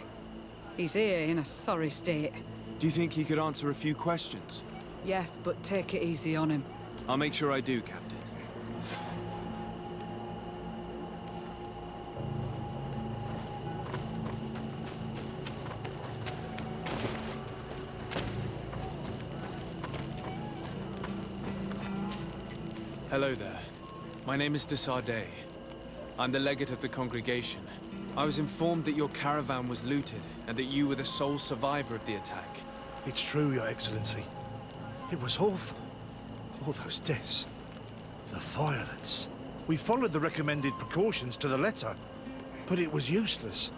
He's here in a sorry state. Do you think he could answer a few questions? Yes, but take it easy on him. I'll make sure I do, Captain. Hello there. My name is Desardet. I'm the legate of the congregation. I was informed that your caravan was looted, and that you were the sole survivor of the attack. It's true, Your Excellency. It was awful. All those deaths. The violence. We followed the recommended precautions to the letter, but it was useless.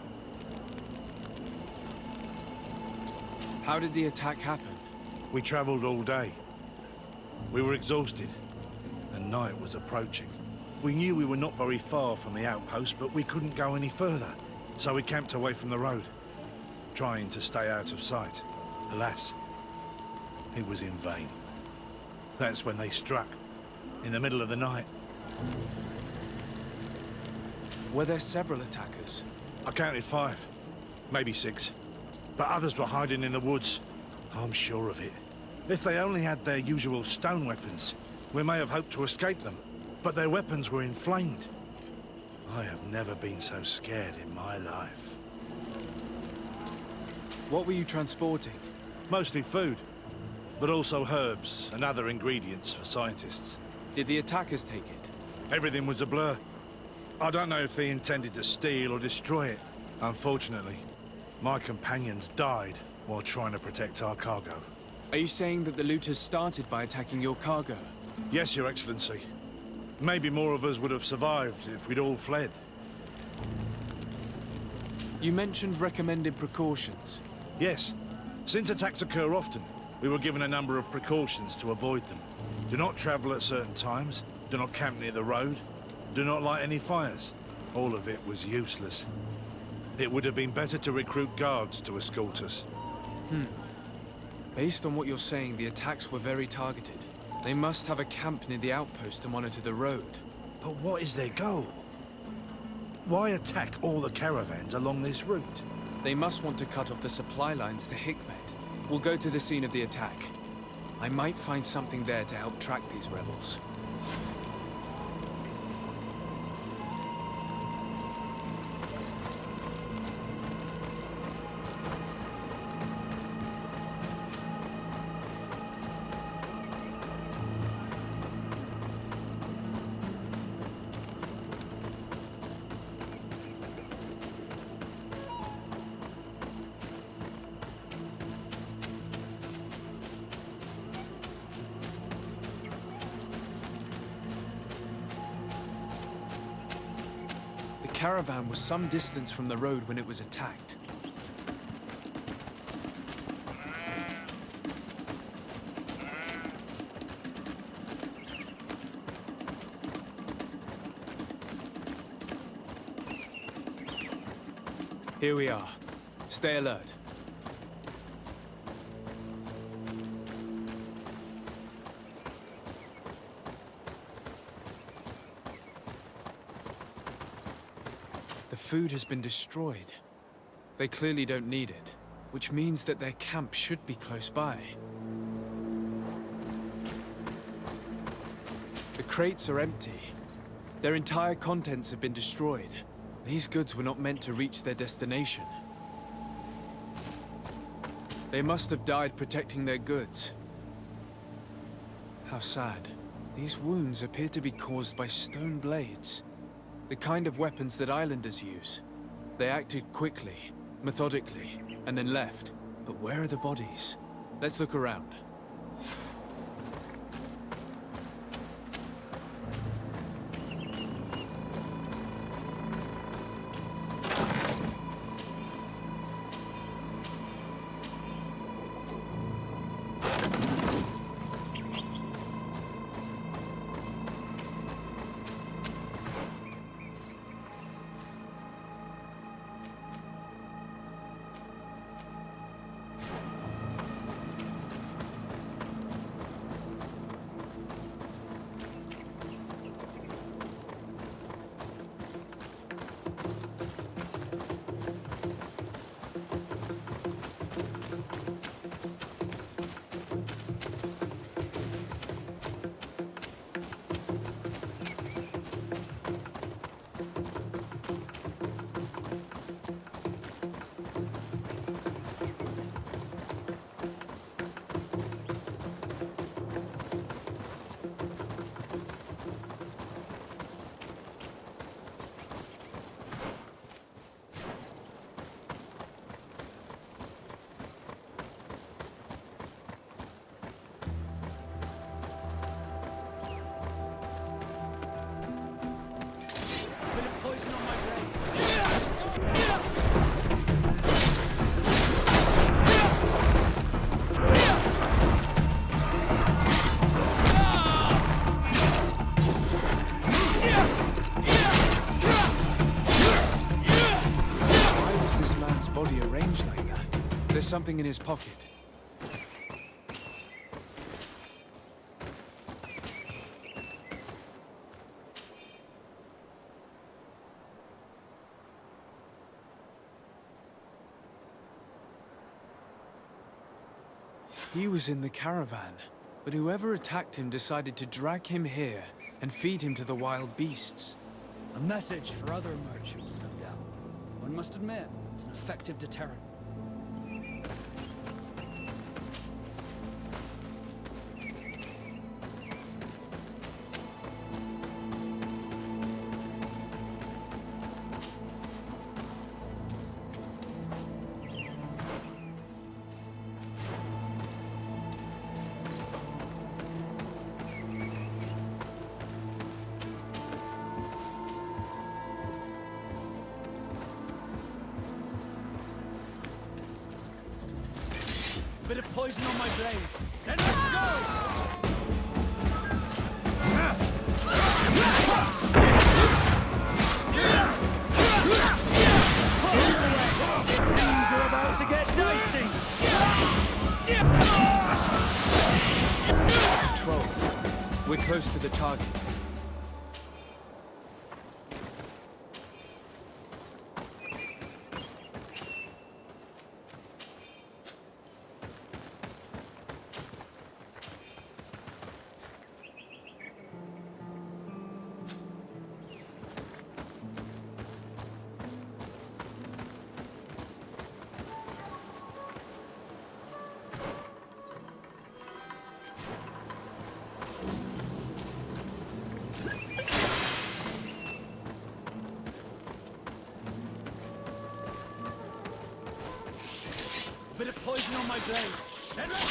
How did the attack happen? We traveled all day. We were exhausted, and night was approaching. We knew we were not very far from the outpost, but we couldn't go any further. So we camped away from the road, trying to stay out of sight. Alas, it was in vain. That's when they struck, in the middle of the night. Were there several attackers? I counted 5, maybe 6. But others were hiding in the woods. I'm sure of it. If they only had their usual stone weapons, we may have hoped to escape them. But their weapons were inflamed. I have never been so scared in my life. What were you transporting? Mostly food, but also herbs and other ingredients for scientists. Did the attackers take it? Everything was a blur. I don't know if they intended to steal or destroy it. Unfortunately, my companions died while trying to protect our cargo. Are you saying that the looters started by attacking your cargo? Yes, Your Excellency. Maybe more of us would have survived if we'd all fled. You mentioned recommended precautions. Yes. Since attacks occur often, we were given a number of precautions to avoid them. Do not travel at certain times, do not camp near the road, do not light any fires. All of it was useless. It would have been better to recruit guards to escort us. Based on what you're saying, the attacks were very targeted. They must have a camp near the outpost to monitor the road. But what is their goal? Why attack all the caravans along this route? They must want to cut off the supply lines to Hikmet. We'll go to the scene of the attack. I might find something there to help track these rebels. The caravan was some distance from the road when it was attacked. Here we are. Stay alert. The food has been destroyed. They clearly don't need it, which means that their camp should be close by. The crates are empty. Their entire contents have been destroyed. These goods were not meant to reach their destination. They must have died protecting their goods. How sad. These wounds appear to be caused by stone blades. The kind of weapons that islanders use. They acted quickly, methodically, and then left. But where are the bodies? Let's look around. something in his pocket. He was in the caravan, but whoever attacked him decided to drag him here and feed him to the wild beasts. A message for other merchants, no doubt. One must admit, it's an effective deterrent. Bit of poison on my blade. Then let's go! Things are about to get dicey. Troll, we're close to the target. Bit of poison on my blade. Then let's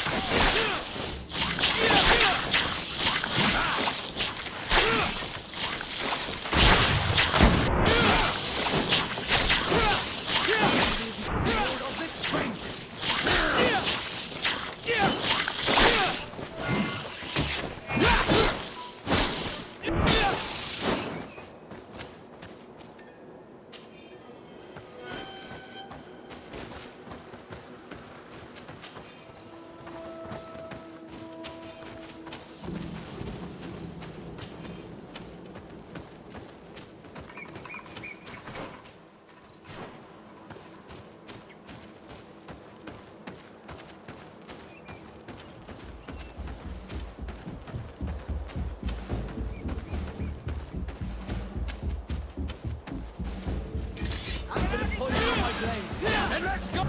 go!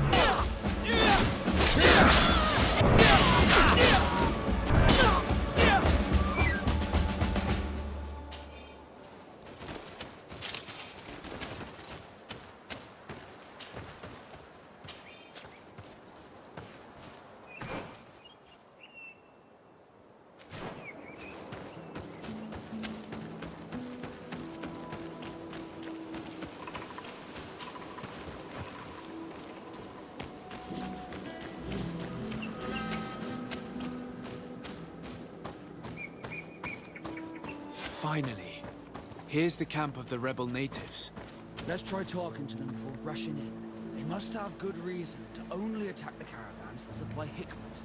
Finally. Here's the camp of the rebel natives. Let's try talking to them before rushing in. They must have good reason to only attack the caravans that supply Hikmet.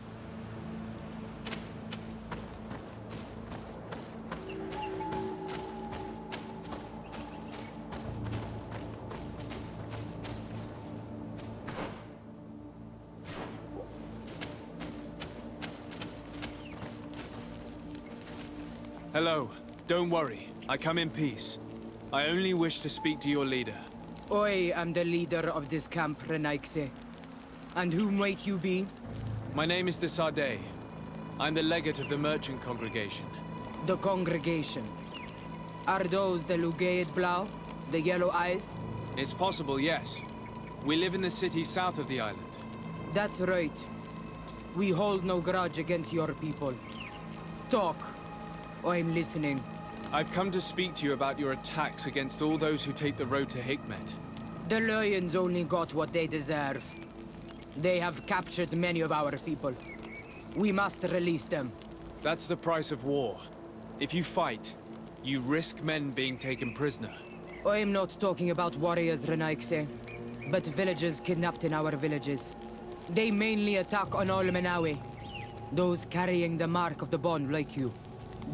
Hello. Don't worry. I come in peace. I only wish to speak to your leader. I am the leader of this camp, Renaikse. And who might you be? My name is the Sade. I'm the legate of the merchant congregation. The congregation. Are those the Lugaid Blau? The yellow eyes? It's possible, yes. We live in the city south of the island. That's right. We hold no grudge against your people. Talk. I'm listening. I've come to speak to you about your attacks against all those who take the road to Hikmet. The Lions only got what they deserve. They have captured many of our people. We must release them. That's the price of war. If you fight, you risk men being taken prisoner. I'm not talking about warriors, Renaikse, but villagers kidnapped in our villages. They mainly attack on Olmenawe. Those carrying the mark of the bond like you.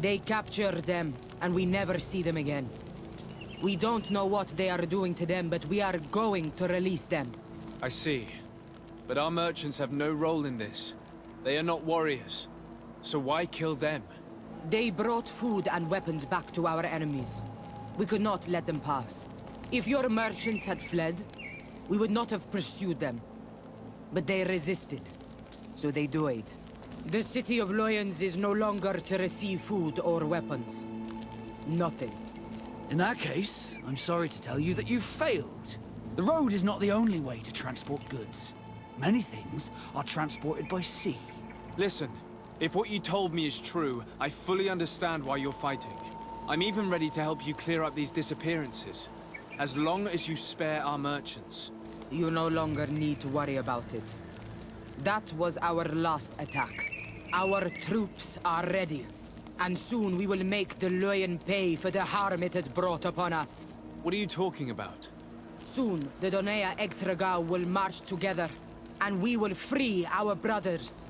They capture them, and we never see them again. We don't know what they are doing to them, but we are going to release them. I see. But our merchants have no role in this. They are not warriors. So why kill them? They brought food and weapons back to our enemies. We could not let them pass. If your merchants had fled, we would not have pursued them. But they resisted, so they died. The city of Loyans is no longer to receive food or weapons. Nothing. In that case, I'm sorry to tell you that you've failed. The road is not the only way to transport goods. Many things are transported by sea. Listen, if what you told me is true, I fully understand why you're fighting. I'm even ready to help you clear up these disappearances. As long as you spare our merchants. You no longer need to worry about it. That was our last attack. Our troops are ready. And soon we will make the Loyan pay for the harm it has brought upon us. What are you talking about? Soon, the Donea Extragao will march together, and we will free our brothers.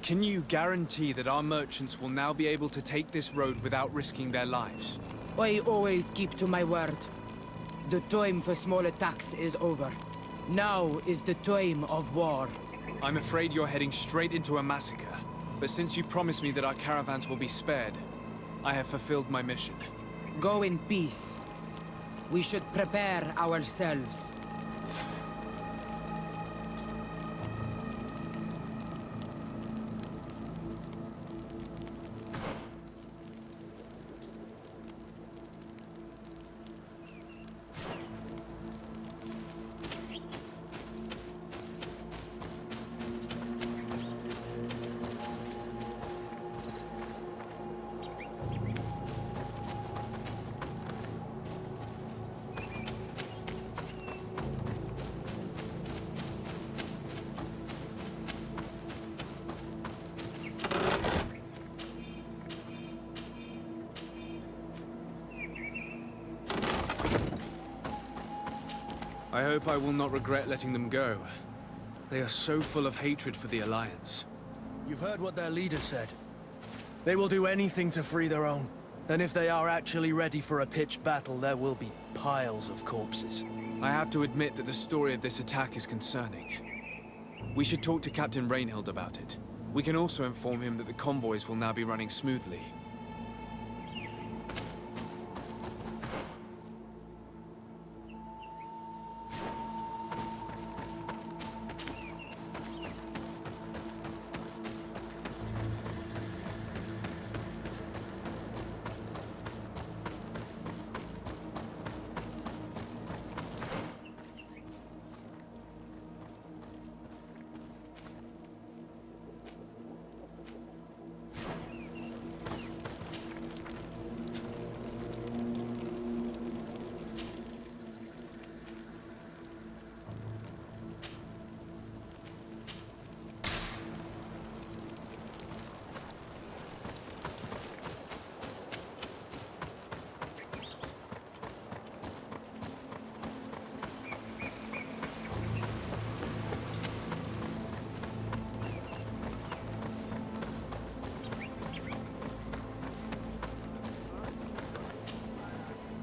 Can you guarantee that our merchants will now be able to take this road without risking their lives? I always keep to my word. The time for small attacks is over. Now is the time of war. I'm afraid you're heading straight into a massacre. But since you promised me that our caravans will be spared, I have fulfilled my mission. Go in peace. We should prepare ourselves. I hope I will not regret letting them go. They are so full of hatred for the Alliance. You've heard what their leader said. They will do anything to free their own. And if they are actually ready for a pitched battle, there will be piles of corpses. I have to admit that the story of this attack is concerning. We should talk to Captain Rainhild about it. We can also inform him that the convoys will now be running smoothly.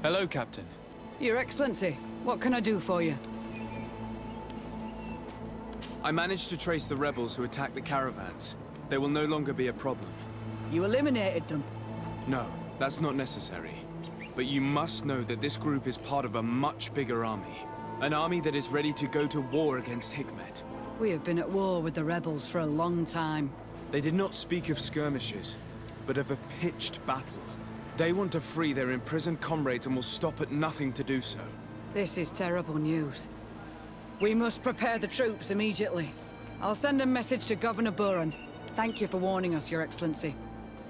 Hello, Captain. Your Excellency, what can I do for you? I managed to trace the rebels who attacked the caravans. They will no longer be a problem. You eliminated them? No, that's not necessary. But you must know that this group is part of a much bigger army. An army that is ready to go to war against Hikmet. We have been at war with the rebels for a long time. They did not speak of skirmishes, but of a pitched battle. They want to free their imprisoned comrades and will stop at nothing to do so. This is terrible news. We must prepare the troops immediately. I'll send a message to Governor Buren. Thank you for warning us, Your Excellency.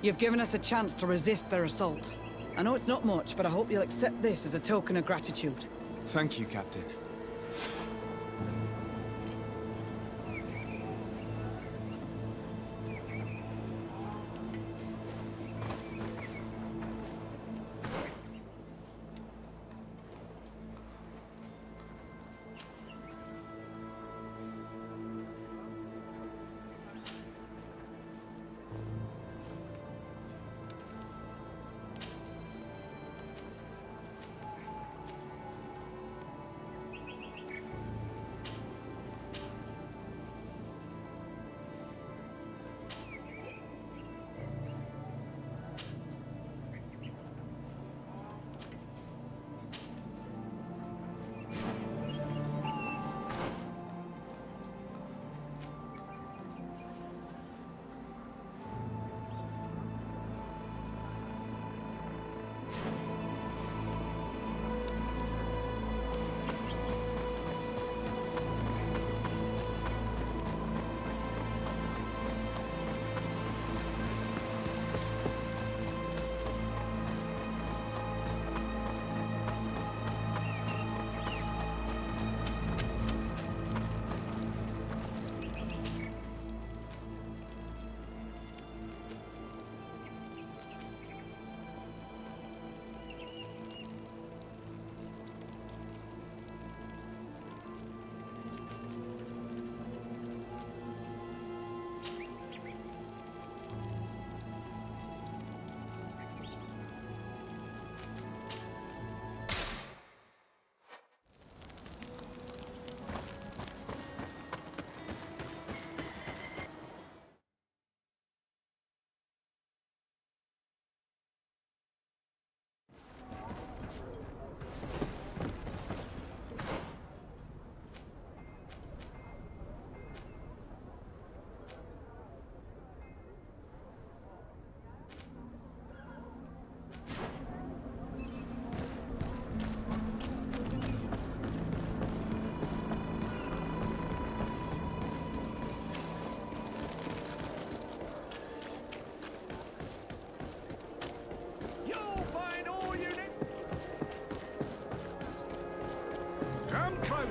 You've given us a chance to resist their assault. I know it's not much, but I hope you'll accept this as a token of gratitude. Thank you, Captain.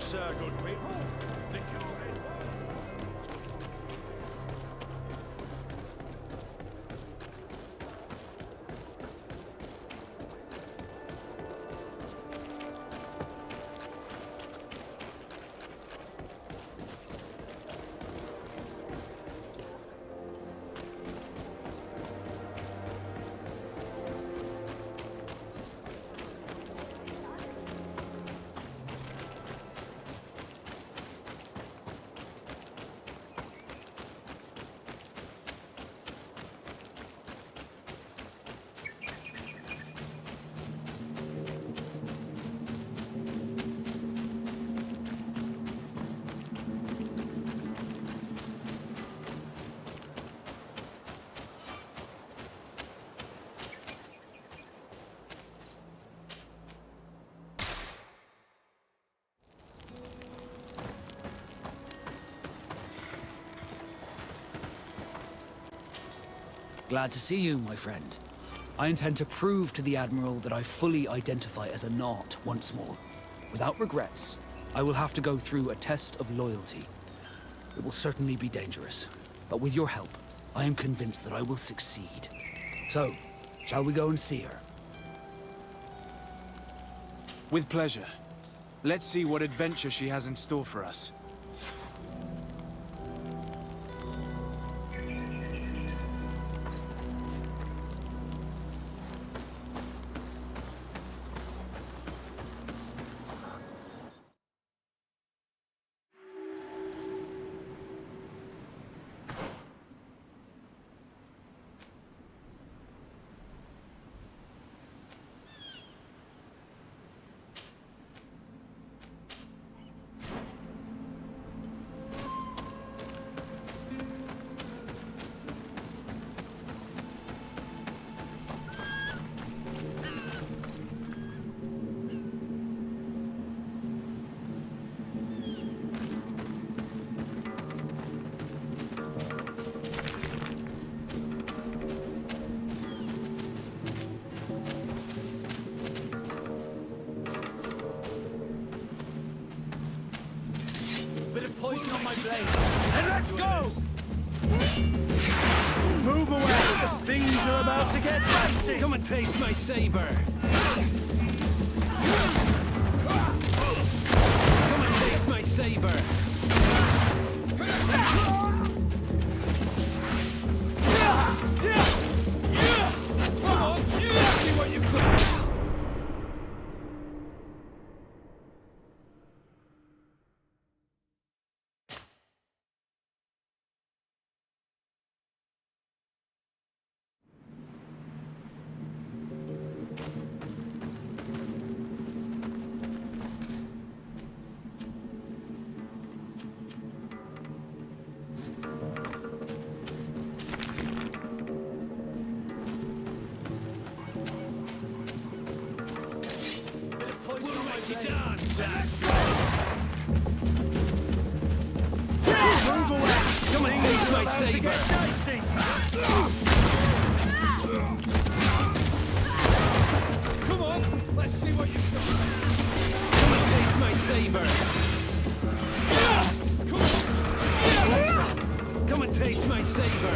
sir, good people. The cure is... Glad to see you, my friend. I intend to prove to the Admiral that I fully identify as a Naut once more. Without regrets, I will have to go through a test of loyalty. It will certainly be dangerous, but with your help, I am convinced that I will succeed. So, shall we go and see her? With pleasure. Let's see what adventure she has in store for us. Poison on my blade. And let's go! Move away! Things are about to get dicey! Come and taste my saber! Come and taste my saber! Come on! See what you've got! Move away! Come and taste my saber! Come on! Let's see what you've got! Come and taste my saber! Come and taste my saber!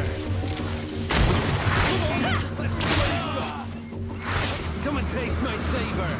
Come on! Let's see what you've got! Come and taste my saber!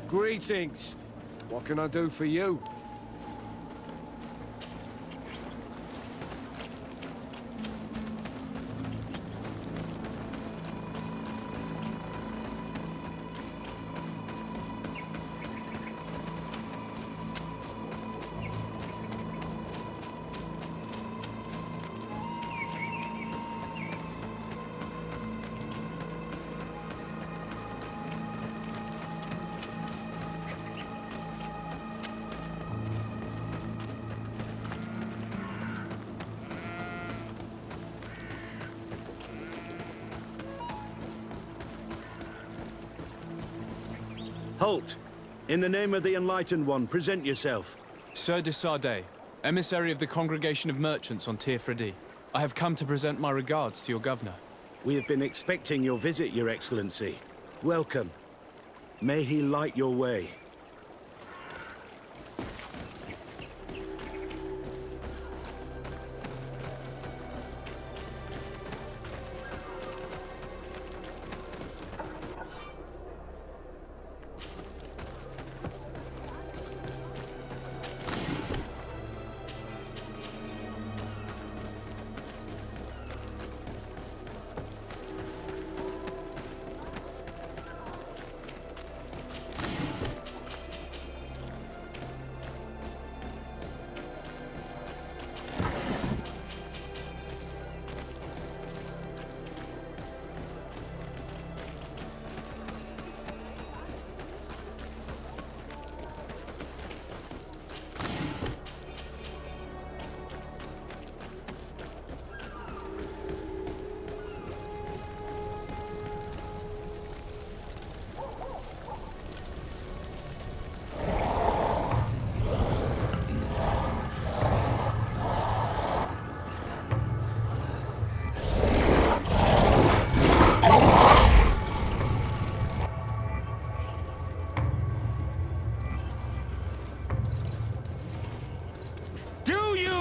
Greetings. What can I do for you? Halt! In the name of the Enlightened One, present yourself. Sir de Sardet, emissary of the Congregation of Merchants on Tirfredi. I have come to present my regards to your governor. We have been expecting your visit, Your Excellency. Welcome. May he light your way.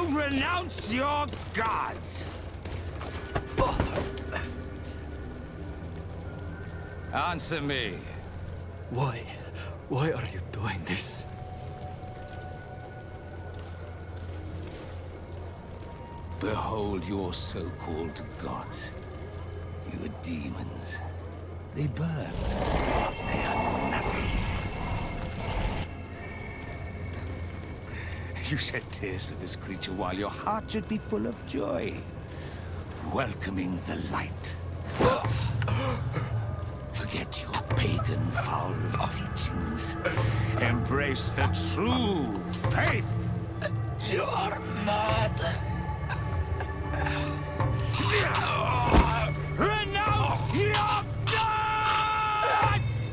Renounce your gods! Answer me. Why? Why are you doing this? Behold your so-called gods. You are demons. They burn. They are nothing. You shed tears for this creature while your heart should be full of joy. Welcoming the light. Forget your pagan foul teachings. Embrace the true faith. You are mad. Renounce your gods!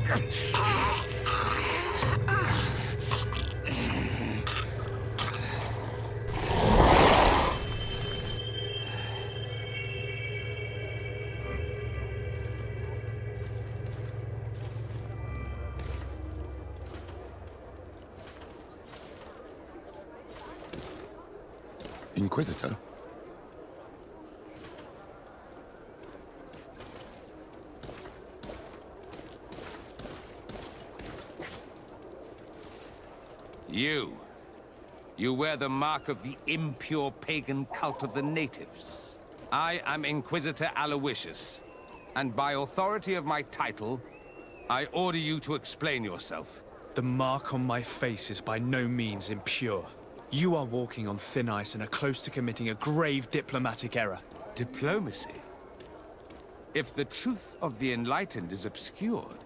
Inquisitor? You wear the mark of the impure pagan cult of the natives. I am Inquisitor Aloysius, and by authority of my title, I order you to explain yourself. The mark on my face is by no means impure. You are walking on thin ice and are close to committing a grave diplomatic error. Diplomacy? If the truth of the Enlightened is obscured,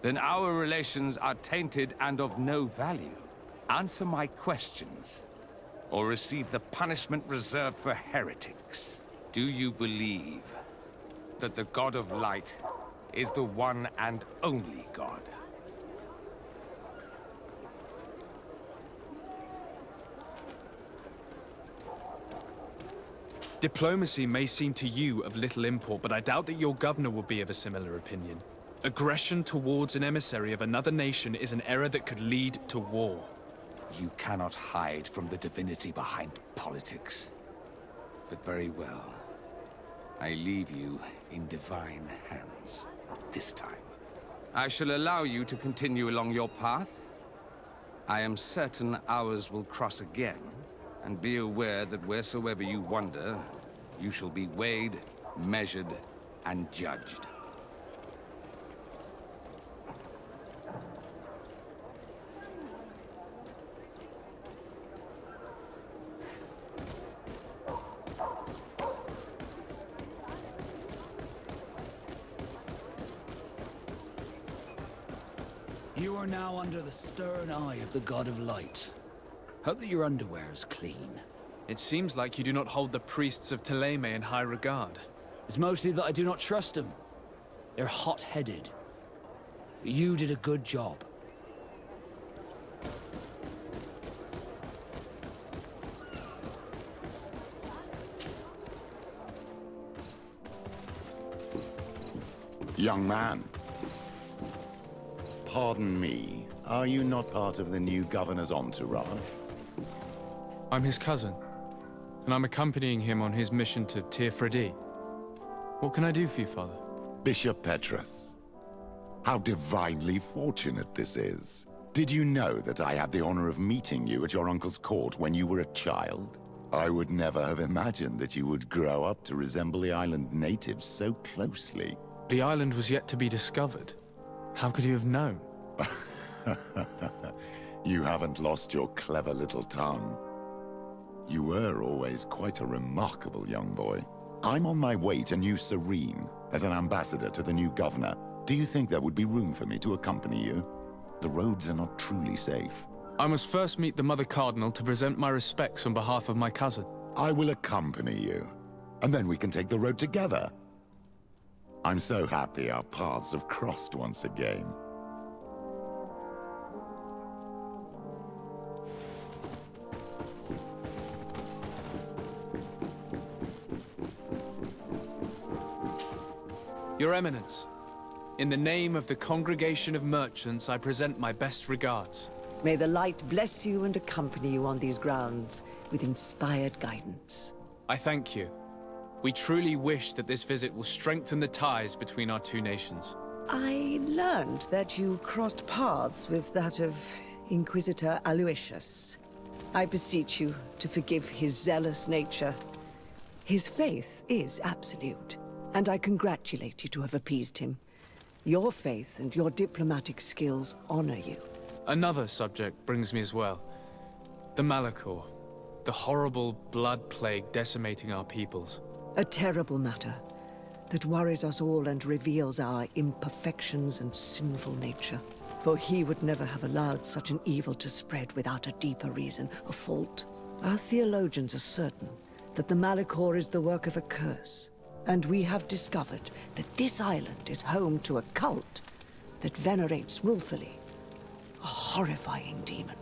then our relations are tainted and of no value. Answer my questions, or receive the punishment reserved for heretics. Do you believe that the God of Light is the one and only God? Diplomacy may seem to you of little import, but I doubt that your governor will be of a similar opinion. Aggression towards an emissary of another nation is an error that could lead to war. You cannot hide from the divinity behind politics. But very well. I leave you in divine hands. This time. I shall allow you to continue along your path. I am certain ours will cross again, and be aware that wheresoever you wander, you shall be weighed, measured, and judged. You are now under the stern eye of the God of Light. Hope that your underwear is clean. It seems like you do not hold the priests of Thélème in high regard. It's mostly that I do not trust them. They're hot-headed. You did a good job. Young man. Pardon me, are you not part of the new governor's entourage? I'm his cousin, and I'm accompanying him on his mission to Tir-Fredi. What can I do for you, Father? Bishop Petrus. How divinely fortunate this is. Did you know that I had the honor of meeting you at your uncle's court when you were a child? I would never have imagined that you would grow up to resemble the island natives so closely. The island was yet to be discovered. How could you have known? You haven't lost your clever little tongue. You were always quite a remarkable young boy. I'm on my way to New Serene as an ambassador to the new governor. Do you think there would be room for me to accompany you? The roads are not truly safe. I must first meet the Mother Cardinal to present my respects on behalf of my cousin. I will accompany you, and then we can take the road together. I'm so happy our paths have crossed once again. Your Eminence, in the name of the Congregation of Merchants, I present my best regards. May the light bless you and accompany you on these grounds with inspired guidance. I thank you. We truly wish that this visit will strengthen the ties between our two nations. I learned that you crossed paths with that of Inquisitor Aloysius. I beseech you to forgive his zealous nature. His faith is absolute, and I congratulate you to have appeased him. Your faith and your diplomatic skills honor you. Another subject brings me as well. The Malachor. The horrible blood plague decimating our peoples. A terrible matter that worries us all and reveals our imperfections and sinful nature. For he would never have allowed such an evil to spread without a deeper reason, a fault. Our theologians are certain that the Malachor is the work of a curse, and we have discovered that this island is home to a cult that venerates willfully a horrifying demon.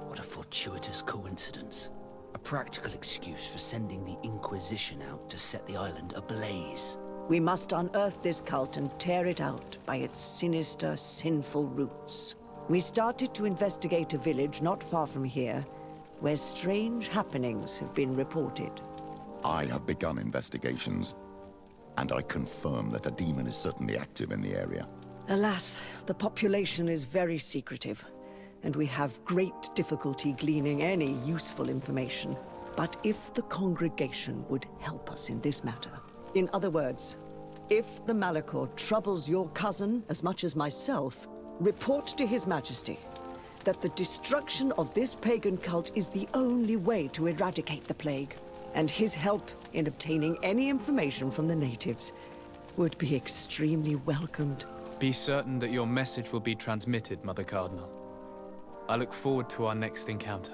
What a fortuitous coincidence. A practical excuse for sending the Inquisition out to set the island ablaze. We must unearth this cult and tear it out by its sinister, sinful roots. We started to investigate a village not far from here, where strange happenings have been reported. I have begun investigations, and I confirm that a demon is certainly active in the area. Alas, the population is very secretive, and we have great difficulty gleaning any useful information. But if the congregation would help us in this matter, in other words, if the Malachor troubles your cousin as much as myself, report to His Majesty that the destruction of this pagan cult is the only way to eradicate the plague, and his help in obtaining any information from the natives would be extremely welcomed. Be certain that your message will be transmitted, Mother Cardinal. I look forward to our next encounter.